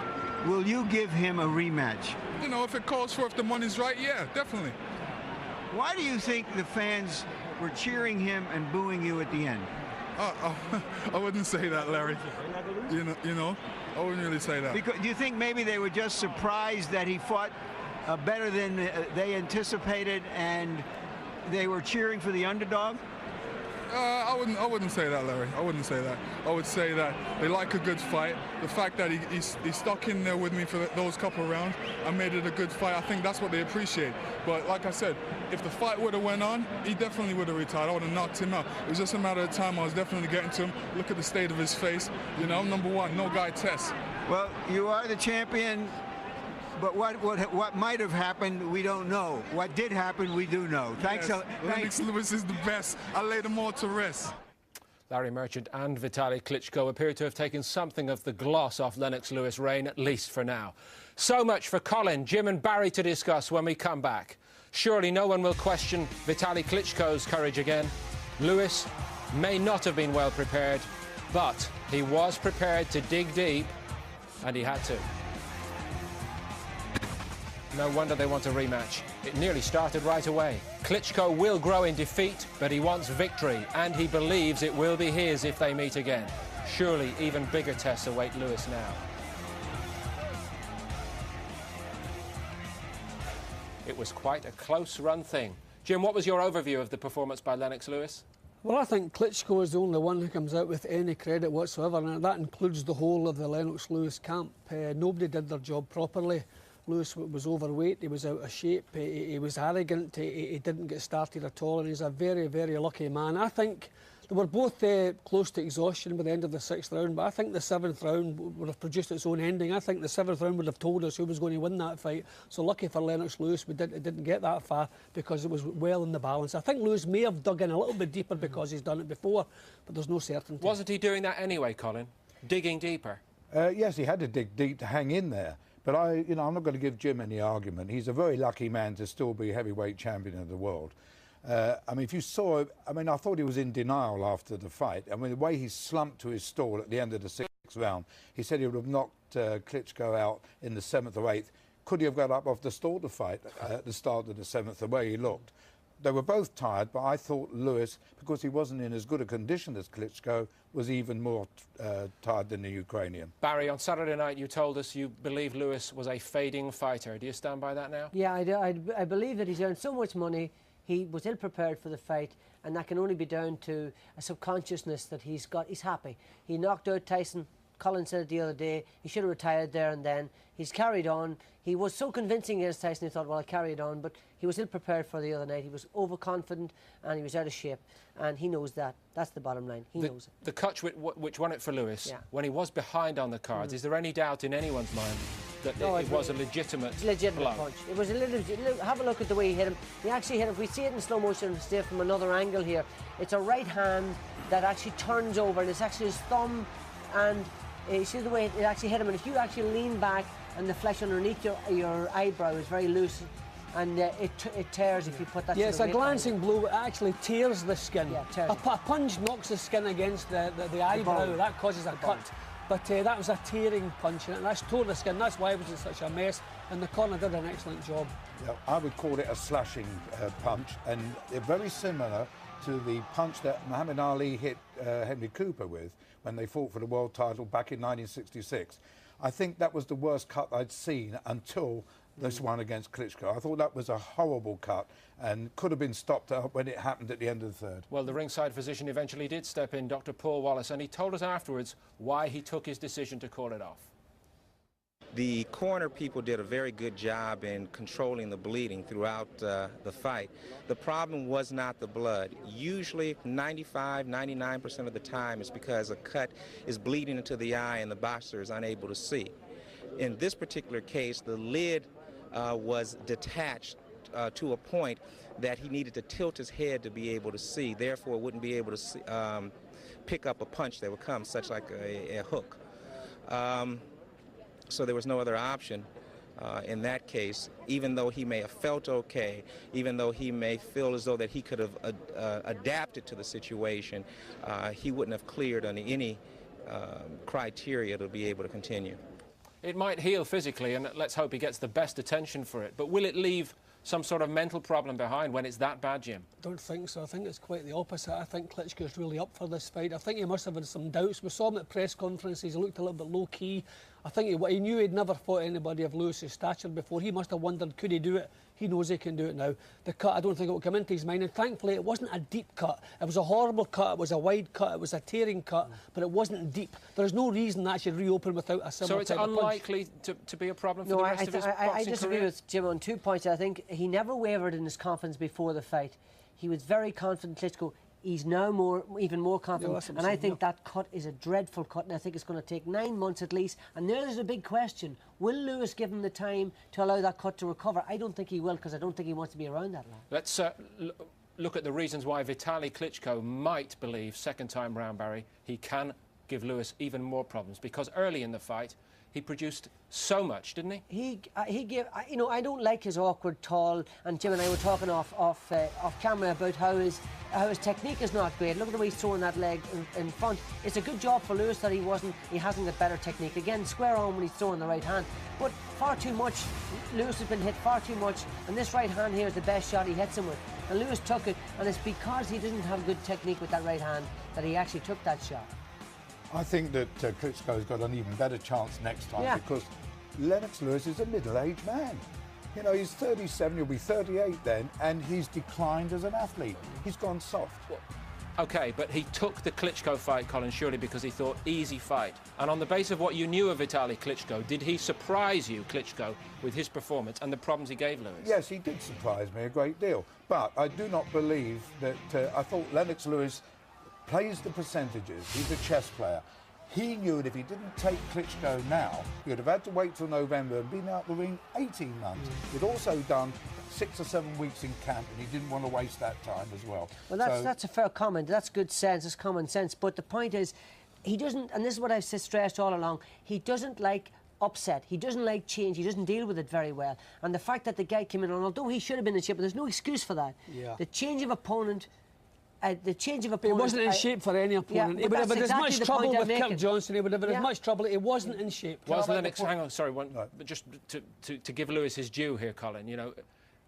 S9: Will you give him a rematch?
S10: You know, if it calls for, if the money's right, yeah, definitely.
S9: Why do you think the fans were cheering him and booing you at the end?
S10: I wouldn't say that, Larry. You know, I wouldn't really say that.
S9: Because, do you think maybe they were just surprised that he fought better than they anticipated, and they were cheering for the underdog?
S10: I wouldn't say that, Larry. I wouldn't say that. I would say that they like a good fight. The fact that he stuck in there with me for those couple of rounds, I made it a good fight. I think that's what they appreciate. But like I said, if the fight would have went on, he definitely would have retired. I would have knocked him out. It was just a matter of time. I was definitely getting to him. Look at the state of his face. You know, #1, no guy tests.
S9: Well, you are the champion. But what might have happened, we don't know. What did happen, we do know. Thanks.
S10: Yes, Lennox Lewis is the best. I laid them all to rest.
S1: Larry Merchant and Vitali Klitschko appear to have taken something of the gloss off Lennox Lewis' reign, at least for now. So much for Colin, Jim and Barry to discuss when we come back. Surely no one will question Vitali Klitschko's courage again. Lewis may not have been well prepared, but he was prepared to dig deep, and he had to. No wonder they want a rematch. It nearly started right away. Klitschko will grow in defeat, but he wants victory, and he believes it will be his if they meet again. Surely even bigger tests await Lewis now. It was quite a close-run thing. Jim, what was your overview of the performance by Lennox Lewis?
S12: Well, I think Klitschko is the only one who comes out with any credit whatsoever, and that includes the whole of the Lennox Lewis camp. Nobody did their job properly. Lewis was overweight, he was out of shape, he was arrogant, he didn't get started at all, and he's a very, very lucky man. I think they were both close to exhaustion by the end of the 6th round, but I think the 7th round would have produced its own ending. I think the 7th round would have told us who was going to win that fight. So lucky for Lennox Lewis, it didn't get that far because it was well in the balance. I think Lewis may have dug in a little bit deeper because he's done it before, but there's no certainty.
S1: Wasn't he doing that anyway, Colin? Digging deeper?
S13: Yes, he had to dig deep to hang in there. But I'm not going to give Jim any argument. He's a very lucky man to still be heavyweight champion of the world. I mean, if you saw, I thought he was in denial after the fight. I mean, the way he slumped to his stall at the end of the 6th round, he said he would have knocked Klitschko out in the 7th or 8th. Could he have got up off the stall to fight at the start of the 7th, the way he looked? They were both tired, but I thought Lewis, because he wasn't in as good a condition as Klitschko, was even more tired than the Ukrainian.
S1: Barry, on Saturday night you told us you believe Lewis was a fading fighter. Do you stand by that now?
S14: Yeah, I believe that he's earned so much money. He was ill-prepared for the fight, and that can only be down to a subconsciousness that he's got. He's happy. He knocked out Tyson. Colin said it the other day, he should have retired there and then. He's carried on. He was so convincing against Tyson, he thought, well, I'll carry it on, but he was ill-prepared for the other night. He was overconfident, and he was out of shape, and he knows that. That's the bottom line. He knows it.
S1: The cut which won it for Lewis, when he was behind on the cards, is there any doubt in anyone's mind that it was a legitimate blow?
S14: Punch? It was a little, have a look at the way he hit him. He actually hit him. If we see it in slow motion, stay from another angle here, it's a right hand that actually turns over, and it's actually his thumb, and you see the way it actually hit him, and if you actually lean back and the flesh underneath your eyebrow is very loose, and it tears if you put that.
S12: Yeah, it's a glancing blow. It actually tears the skin.
S14: Yeah, tears
S12: a punch knocks the skin against the eyebrow. That causes a cut. But that was a tearing punch, and that's tore the skin. That's why it was in such a mess. And the corner did an excellent job.
S13: Yeah, I would call it a slashing punch, and they're very similar to the punch that Muhammad Ali hit Henry Cooper with when they fought for the world title back in 1966. I think that was the worst cut I'd seen until this one against Klitschko. I thought that was a horrible cut and could have been stopped when it happened at the end of the 3rd.
S1: Well, the ringside physician eventually did step in, Dr. Paul Wallace, and he told us afterwards why he took his decision to call it off.
S15: The corner people did a very good job in controlling the bleeding throughout the fight. The problem was not the blood. Usually 95–99% of the time it's because a cut is bleeding into the eye and the boxer is unable to see. In this particular case, the lid was detached to a point that he needed to tilt his head to be able to see, therefore wouldn't be able to see, pick up a punch that would come, such like a hook. So there was no other option in that case, even though he may have felt okay, even though he may feel as though that he could have adapted to the situation, he wouldn't have cleared under any criteria to be able to continue.
S1: It might heal physically, and let's hope he gets the best attention for it, but will it leave some sort of mental problem behind when it's that bad, Jim?
S12: I don't think so. I think it's quite the opposite. I think Klitschko's really up for this fight. I think he must have had some doubts. We saw him at press conferences. He looked a little bit low-key. I think he knew he'd never fought anybody of Lewis's stature before. He must have wondered, could he do it? He knows he can do it now. The cut, I don't think it will come into his mind. And thankfully, it wasn't a deep cut. It was a horrible cut. It was a wide cut. It was a tearing cut, but it wasn't deep. There's no reason that should reopen without a similar
S1: type of punch. So it's unlikely to be a problem for the rest of his boxing career?
S14: I disagree with Jim on 2 points. I think he never wavered in his confidence before the fight. He was very confident, Klitschko. He's now even more confident, and I think that cut is a dreadful cut, and I think it's going to take 9 months at least. And there's a big question: will Lewis give him the time to allow that cut to recover? I don't think he will, because I don't think he wants to be around that long.
S1: Let's look at the reasons why Vitali Klitschko might believe, second time round, Barry, he can give Lewis even more problems, because early in the fight he produced so much, didn't he?
S14: He gave, you know, I don't like his awkward tall, and Jim and I were talking off camera about how his technique is not great. Look at the way he's throwing that leg in front. It's a good job for Lewis that he hasn't got better technique. Again, square on when he's throwing the right hand, but far too much. Lewis has been hit far too much, and this right hand here is the best shot he hits him with. And Lewis took it, and it's because he doesn't have good technique with that right hand that he actually took that shot.
S13: I think that Klitschko's got an even better chance next time because Lennox Lewis is a middle-aged man. You know, he's 37, he'll be 38 then, and he's declined as an athlete. He's gone soft.
S1: OK, but he took the Klitschko fight, Colin, surely because he thought easy fight. And on the basis of what you knew of Vitali Klitschko, did he surprise you, Klitschko, with his performance and the problems he gave Lewis?
S13: Yes, he did surprise me a great deal. But I do not believe that... I thought Lennox Lewis plays the percentages. He's a chess player. He knew that if he didn't take Klitschko now, he would have had to wait till November and been out the ring 18 months. He'd also done 6 or 7 weeks in camp, and he didn't want to waste that time as well.
S14: Well, that's a fair comment. That's good sense. It's common sense. But the point is, he doesn't, and this is what I've stressed all along, he doesn't like upset. He doesn't like change. He doesn't deal with it very well. And the fact that the guy came in, and although he should have been in shape, but there's no excuse for that.
S12: Yeah.
S14: The change of opponent...
S12: He wasn't in shape for any opponent.
S14: Yeah,
S12: he would have had as much trouble with
S14: Kirk
S12: Johnson. He would have had as much trouble. He wasn't in shape.
S1: Was Lennox, hang on, sorry, just to give Lewis his due here, Colin, you know,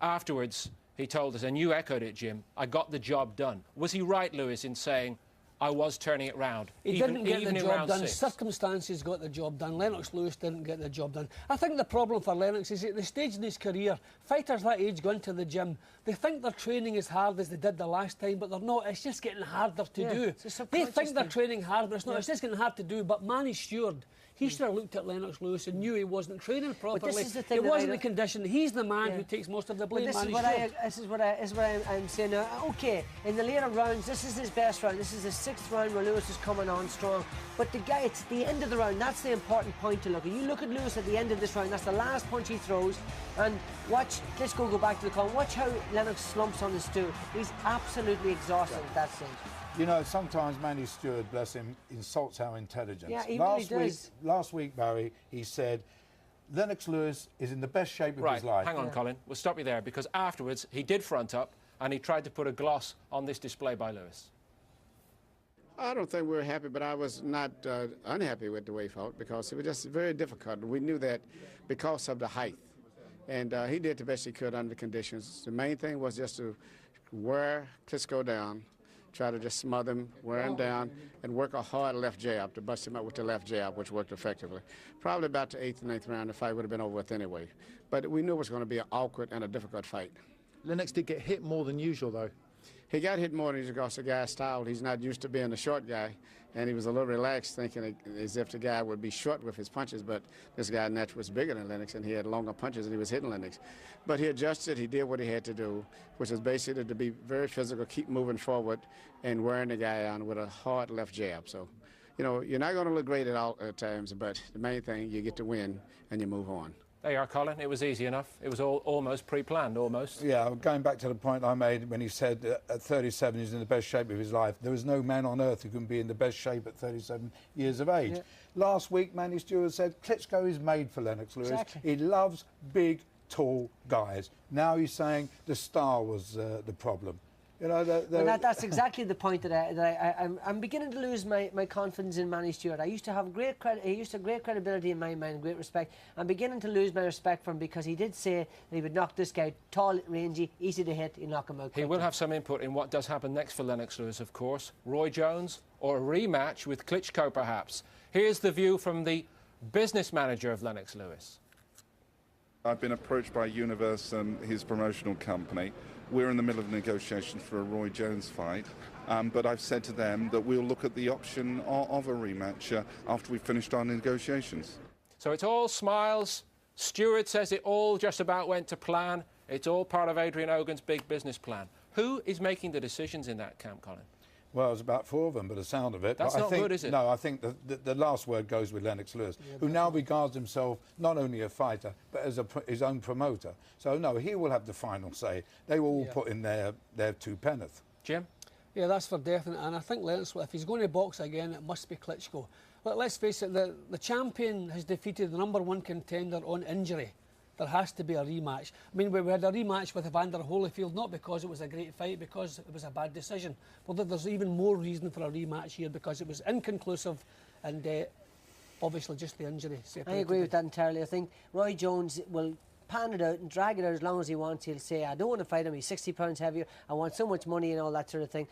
S1: afterwards he told us, and you echoed it, Jim, I got the job done. Was he right, Lewis, in saying, I was turning it round?
S12: He didn't get the job done. Circumstances got the job done. Lennox Lewis didn't get the job done. I think the problem for Lennox is at the stage in his career, fighters that age go into the gym, they think they're training as hard as they did the last time, but they're not. It's just getting harder to do. They think they're training hard, but it's not. It's just getting hard to do. But Manny Stewart, he should have looked at Lennox Lewis and knew he wasn't training properly. He wasn't in condition. He's the man who takes most of the blame.
S14: This is what I'm saying now. OK, in the later rounds, this is his best round. This is the 6th round where Lewis is coming on strong. But the guy, it's the end of the round. That's the important point to look at. You look at Lewis at the end of this round. That's the last punch he throws. And watch, let's go back to the column. Watch how Lennox slumps on the stool. He's absolutely exhausted at that stage.
S13: You know, sometimes Manny Stewart, bless him, insults our intelligence.
S14: Yeah, he really does.
S13: Last week, Barry, he said, Lennox Lewis is in the best shape of his life.
S1: Hang on, Colin. We'll stop you there, because afterwards he did front up and he tried to put a gloss on this display by Lewis.
S6: I don't think we were happy, but I was not unhappy with the way he fought because it was just very difficult. We knew that because of the height. And he did the best he could under the conditions. The main thing was just to wear Klitschko down, try to just smother him, wear him down, and work a hard left jab to bust him up with the left jab, which worked effectively. Probably about the 8th and 9th round, the fight would have been over with anyway. But we knew it was going to be an awkward and a difficult fight.
S16: Lennox did get hit more than usual, though.
S6: He got hit more than usual because the guy's style. He's not used to being a short guy, and he was a little relaxed, thinking as if the guy would be short with his punches, but this guy naturally was bigger than Lennox, and he had longer punches, and he was hitting Lennox. But he adjusted. He did what he had to do, which is basically to be very physical, keep moving forward, and wearing the guy on with a hard left jab. So, you know, you're not going to look great at all times, but the main thing, you get to win, and you move on.
S1: There you are, Colin. It was easy enough. It was almost pre-planned, almost.
S13: Yeah, going back to the point I made when he said at 37 he's in the best shape of his life. There is no man on earth who can be in the best shape at 37 years of age. Yeah. Last week, Manny Stewart said Klitschko is made for Lennox Lewis.
S14: Exactly.
S13: He loves big, tall guys. Now he's saying the star was the problem. You know,
S14: that's exactly the point that I'm beginning to lose my confidence in Manny Stewart. I used to have great credibility in my mind, great respect. I'm beginning to lose my respect for him because he did say that he would knock this guy tall, rangy, easy to hit, he'll knock him out quickly.
S1: He will have some input in what does happen next for Lennox Lewis, of course. Roy Jones or a rematch with Klitschko, perhaps. Here's the view from the business manager of Lennox Lewis.
S17: I've been approached by Universe and his promotional company. We're in the middle of negotiations for a Roy Jones fight, but I've said to them that we'll look at the option of a rematch after we've finished our negotiations.
S1: So it's all smiles. Stewart says it all just about went to plan. It's all part of Adrian Ogan's big business plan. Who is making the decisions in that camp, Colin?
S13: Well, it was about 4 of them, by the sound of it.
S1: That's not good, is it?
S13: No, I think the last word goes with Lennox Lewis, who now regards himself not only a fighter, but as his own promoter. So, no, he will have the final say. They will all put in their 2 penneth.
S1: Jim?
S12: Yeah, that's for definite. And I think Lennox, if he's going to box again, it must be Klitschko. Well, let's face it, the champion has defeated the #1 contender on injury. There has to be a rematch. I mean, we had a rematch with Evander Holyfield, not because it was a great fight, because it was a bad decision. Well, there's even more reason for a rematch here because it was inconclusive and obviously just the injury.
S14: I agree with that entirely. I think Roy Jones will pan it out and drag it out as long as he wants. He'll say, I don't want to fight him, he's 60 pounds heavier, I want so much money and all that sort of thing.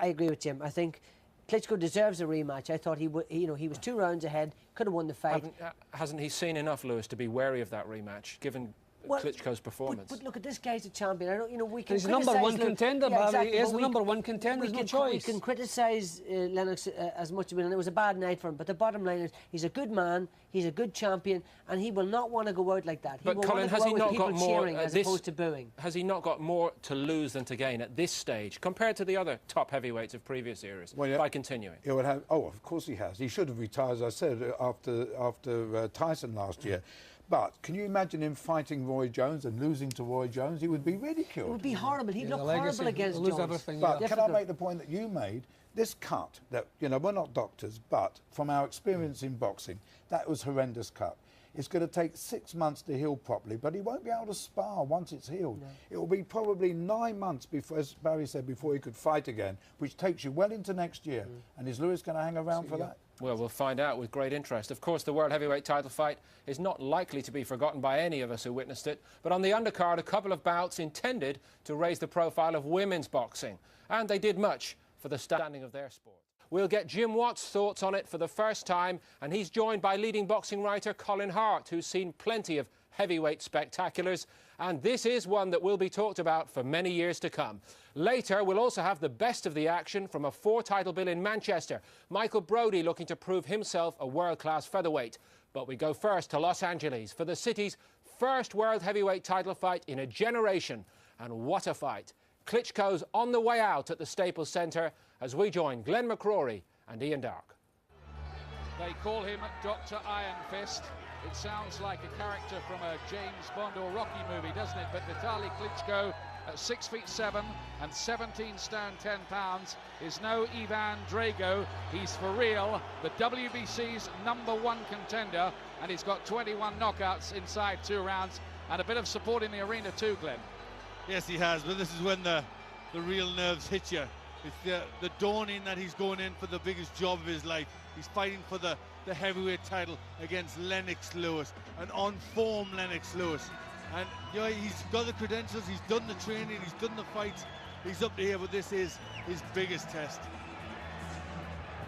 S14: I agree with Jim. I think Klitschko deserves a rematch. I thought he would, he was 2 rounds ahead, could have won the fight.
S1: Hasn't he seen enough, Lewis, to be wary of that rematch, given Klitschko's performance?
S14: But look, at this guy's a champion. I don't, we can.
S12: He's #1 contender, exactly, he's the #1 contender. There's no choice.
S14: We can criticise Lennox as much as we, and it was a bad night for him. But the bottom line is, he's a good man, he's a good champion, and he will not want to go out like that. He will
S1: Colin, has he not got more
S14: cheering as opposed to booing?
S1: Has he not got more to lose than to gain at this stage compared to the other top heavyweights of previous eras? Well, by continuing,
S13: he would have. Oh, of course he has. He should have retired, as I said, after Tyson last year. But can you imagine him fighting Roy Jones and losing to Roy Jones? He would be ridiculed.
S14: It would be horrible. He'd look horrible against Jones.
S13: But can I make the point that you made? This cut, that, we're not doctors, but from our experience in boxing, that was horrendous cut. It's going to take 6 months to heal properly, but he won't be able to spar once it's healed. No. It will be probably 9 months before, as Barry said, before he could fight again, which takes you well into next year. And is Lewis going to hang around for that?
S1: Well, we'll find out with great interest. Of course, the World Heavyweight title fight is not likely to be forgotten by any of us who witnessed it. But on the undercard, a couple of bouts intended to raise the profile of women's boxing. And they did much for the standing of their sport. We'll get Jim Watt's thoughts on it for the first time. And he's joined by leading boxing writer Colin Hart, who's seen plenty of heavyweight spectaculars. And this is one that will be talked about for many years to come. Later, we'll also have the best of the action from a 4-title bill in Manchester. Michael Brodie looking to prove himself a world-class featherweight. But we go first to Los Angeles for the city's first world heavyweight title fight in a generation. And what a fight. Klitschko's on the way out at the Staples Centre as we join Glenn McCrory and Ian Darke.
S2: They call him Dr. Iron Fist. It sounds like a character from a James Bond or Rocky movie, doesn't it? But Vitali Klitschko, at 6'7" and 17 stone 10 pounds, is no Ivan Drago. He's for real, the WBC's #1 contender, and he's got 21 knockouts inside 2 rounds, and a bit of support in the arena too, Glenn.
S3: Yes, he has, but this is when the real nerves hit you. It's the dawning that he's going in for the biggest job of his life. He's fighting for the heavyweight title against Lennox Lewis, an on-form Lennox Lewis. And he's got the credentials, he's done the training, he's done the fights, he's up to here, but this is his biggest test.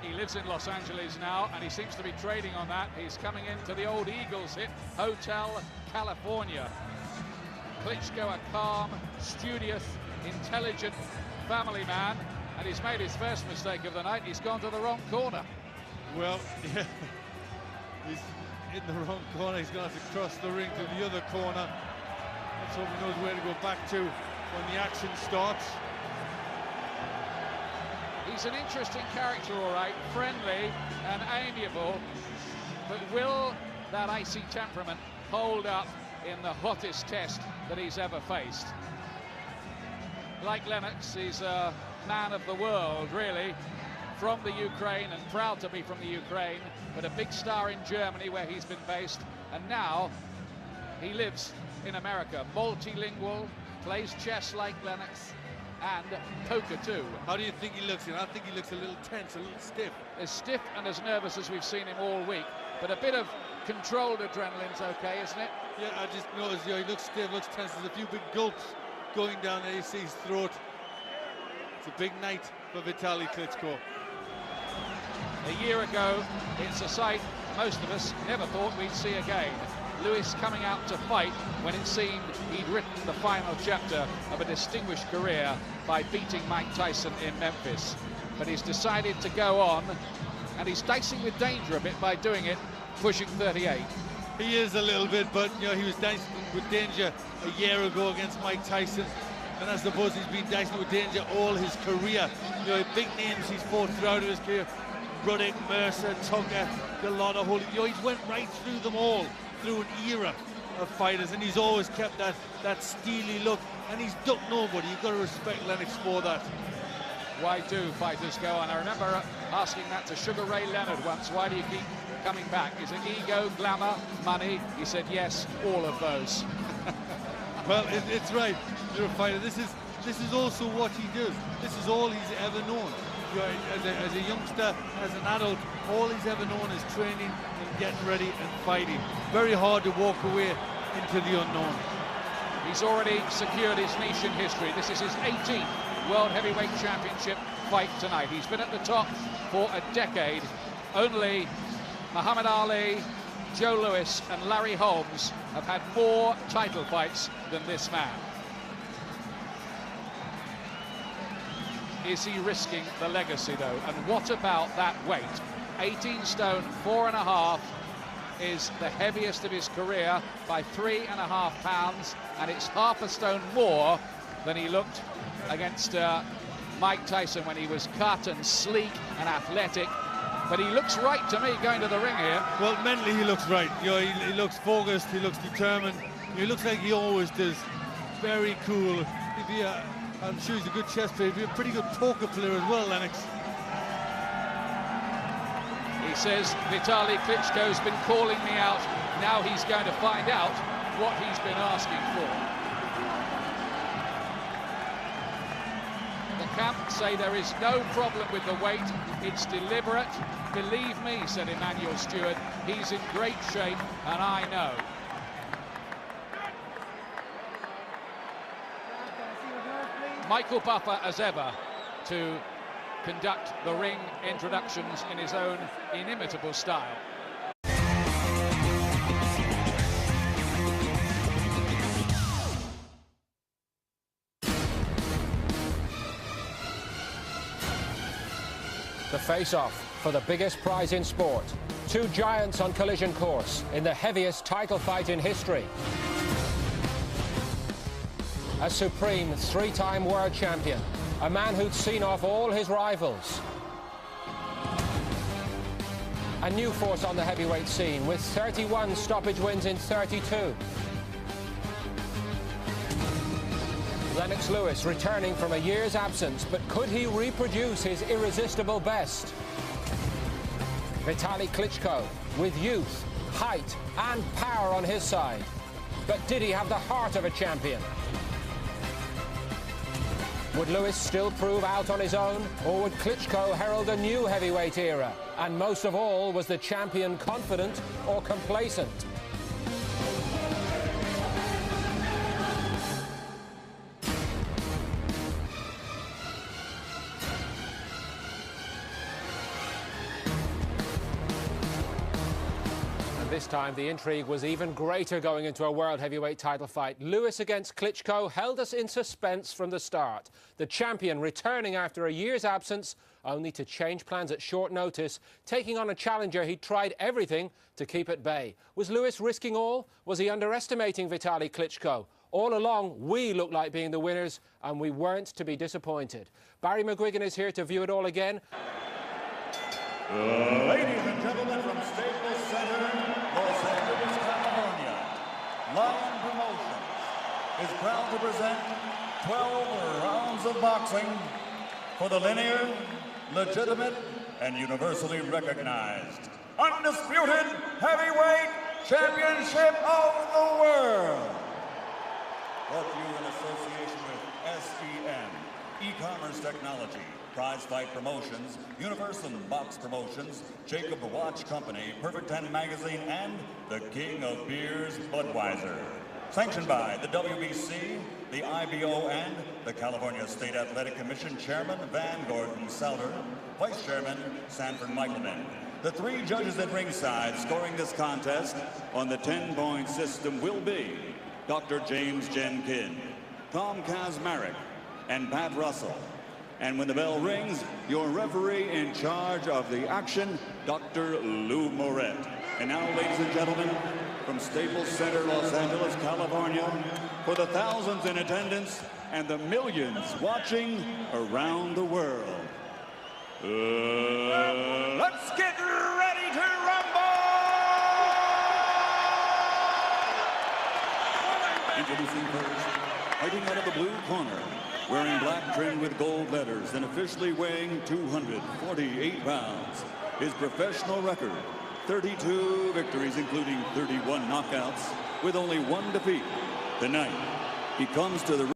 S2: He lives in Los Angeles now, and he seems to be trading on that. He's coming into the old Eagles hit, Hotel California. Klitschko, a calm, studious, intelligent family man, and he's made his first mistake of the night. He's gone to the wrong corner.
S3: Well, yeah, he's in the wrong corner. He's going to have to cross the ring to the other corner. Let's hope he knows where to go back to when the action starts.
S2: He's an interesting character, all right, friendly and amiable, but will that icy temperament hold up in the hottest test that he's ever faced? Like Lennox, he's a man of the world, really, from the Ukraine, and proud to be from the Ukraine, but a big star in Germany where he's been based, and now he lives in America. Multilingual, plays chess like Lennox, and poker too.
S3: How do you think he looks? I think he looks a little tense, a little stiff.
S2: As stiff and as nervous as we've seen him all week, but a bit of controlled adrenaline's okay, isn't it?
S3: Yeah, I just noticed, he looks stiff, looks tense. There's a few big gulps going down there. You see his throat. It's a big night for Vitali Klitschko.
S2: A year ago, it's a sight most of us never thought we'd see again. Lewis coming out to fight when it seemed he'd written the final chapter of a distinguished career by beating Mike Tyson in Memphis. But he's decided to go on, and he's dicing with danger a bit by doing it, pushing 38.
S3: He is a little bit, but he was dicing with danger a year ago against Mike Tyson. And I suppose he's been dicing with danger all his career. Big names he's fought throughout his career. Ruddock, Mercer, Tucker, Gallotta, Holy. He's went right through them all, through an era of fighters, and he's always kept that steely look, and he's ducked nobody. You've got to respect Lennox for that.
S2: Why do fighters go on? I remember asking that to Sugar Ray Leonard once. Why do you keep coming back? Is it ego, glamour, money? He said, yes, all of those.
S3: Well, it's right. You're a fighter. This is also what he does. This is all he's ever known. As a youngster, as an adult, all he's ever known is training and getting ready and fighting. Very hard to walk away into the unknown.
S2: He's already secured his niche in history. This is his 18th World Heavyweight Championship fight tonight. He's been at the top for a decade. Only Muhammad Ali, Joe Louis and Larry Holmes have had more title fights than this man. Is he risking the legacy, though? And what about that weight? 18 stone, 4.5 is the heaviest of his career by 3.5 pounds, and it's half a stone more than he looked against Mike Tyson when he was cut and sleek and athletic. But he looks right to me going to the ring here.
S3: Well, mentally he looks right. You know, he looks focused, he looks determined. He looks like he always does. Very cool. I'm sure he's a good chess player. He'd be a pretty good poker player as well, Lennox.
S2: He says, Vitali Klitschko's been calling me out. Now he's going to find out what he's been asking for. The camp say there is no problem with the weight. It's deliberate. Believe me, said Emmanuel Stewart, he's in great shape, and I know. Michael Buffer, as ever, to conduct the ring introductions in his own inimitable style.
S1: The face-off for the biggest prize in sport. Two giants on collision course in the heaviest title fight in history. A supreme three-time world champion, a man who'd seen off all his rivals. A new force on the heavyweight scene with 31 stoppage wins in 32. Lennox Lewis returning from a year's absence, but could he reproduce his irresistible best? Vitali Klitschko with youth, height and power on his side. But did he have the heart of a champion? Would Lewis still prove out on his own, or would Klitschko herald a new heavyweight era? And most of all, was the champion confident or complacent? This time, the intrigue was even greater going into a world heavyweight title fight. Lewis against Klitschko held us in suspense from the start. The champion returning after a year's absence, only to change plans at short notice, taking on a challenger he'd tried everything to keep at bay. Was Lewis risking all? Was he underestimating Vitali Klitschko? All along, we looked like being the winners, and we weren't to be disappointed. Barry McGuigan is here to view it all again.
S4: Ladies and gentlemen, from Staples Center, Los Angeles, California, Lion Promotions is proud to present 12 rounds of boxing for the linear, legitimate, and universally recognized undisputed heavyweight championship of the world. Brought to you in association with SEM, E-Commerce Technology, Prize Fight Promotions, Universal Box Promotions, Jacob Watch Company, Perfect 10 Magazine, and the King of Beers, Budweiser. Sanctioned by the WBC, the IBO, and the California State Athletic Commission Chairman Van Gordon Souter, Vice Chairman Sanford Michelman. The three judges at ringside scoring this contest on the 10-point system will be Dr. James Jenkin, Tom Kazmarek, and Pat Russell. And when the bell rings, your referee in charge of the action, Dr. Lou Moret. And now, ladies and gentlemen, from Staples Center, Los Angeles, California, for the thousands in attendance and the millions watching around the world, let's get ready to rumble! Introducing first, fighting out of the blue corner, wearing black trimmed with gold letters and officially weighing 248 pounds. His professional record, 32 victories, including 31 knockouts, with only one defeat. Tonight, he comes to the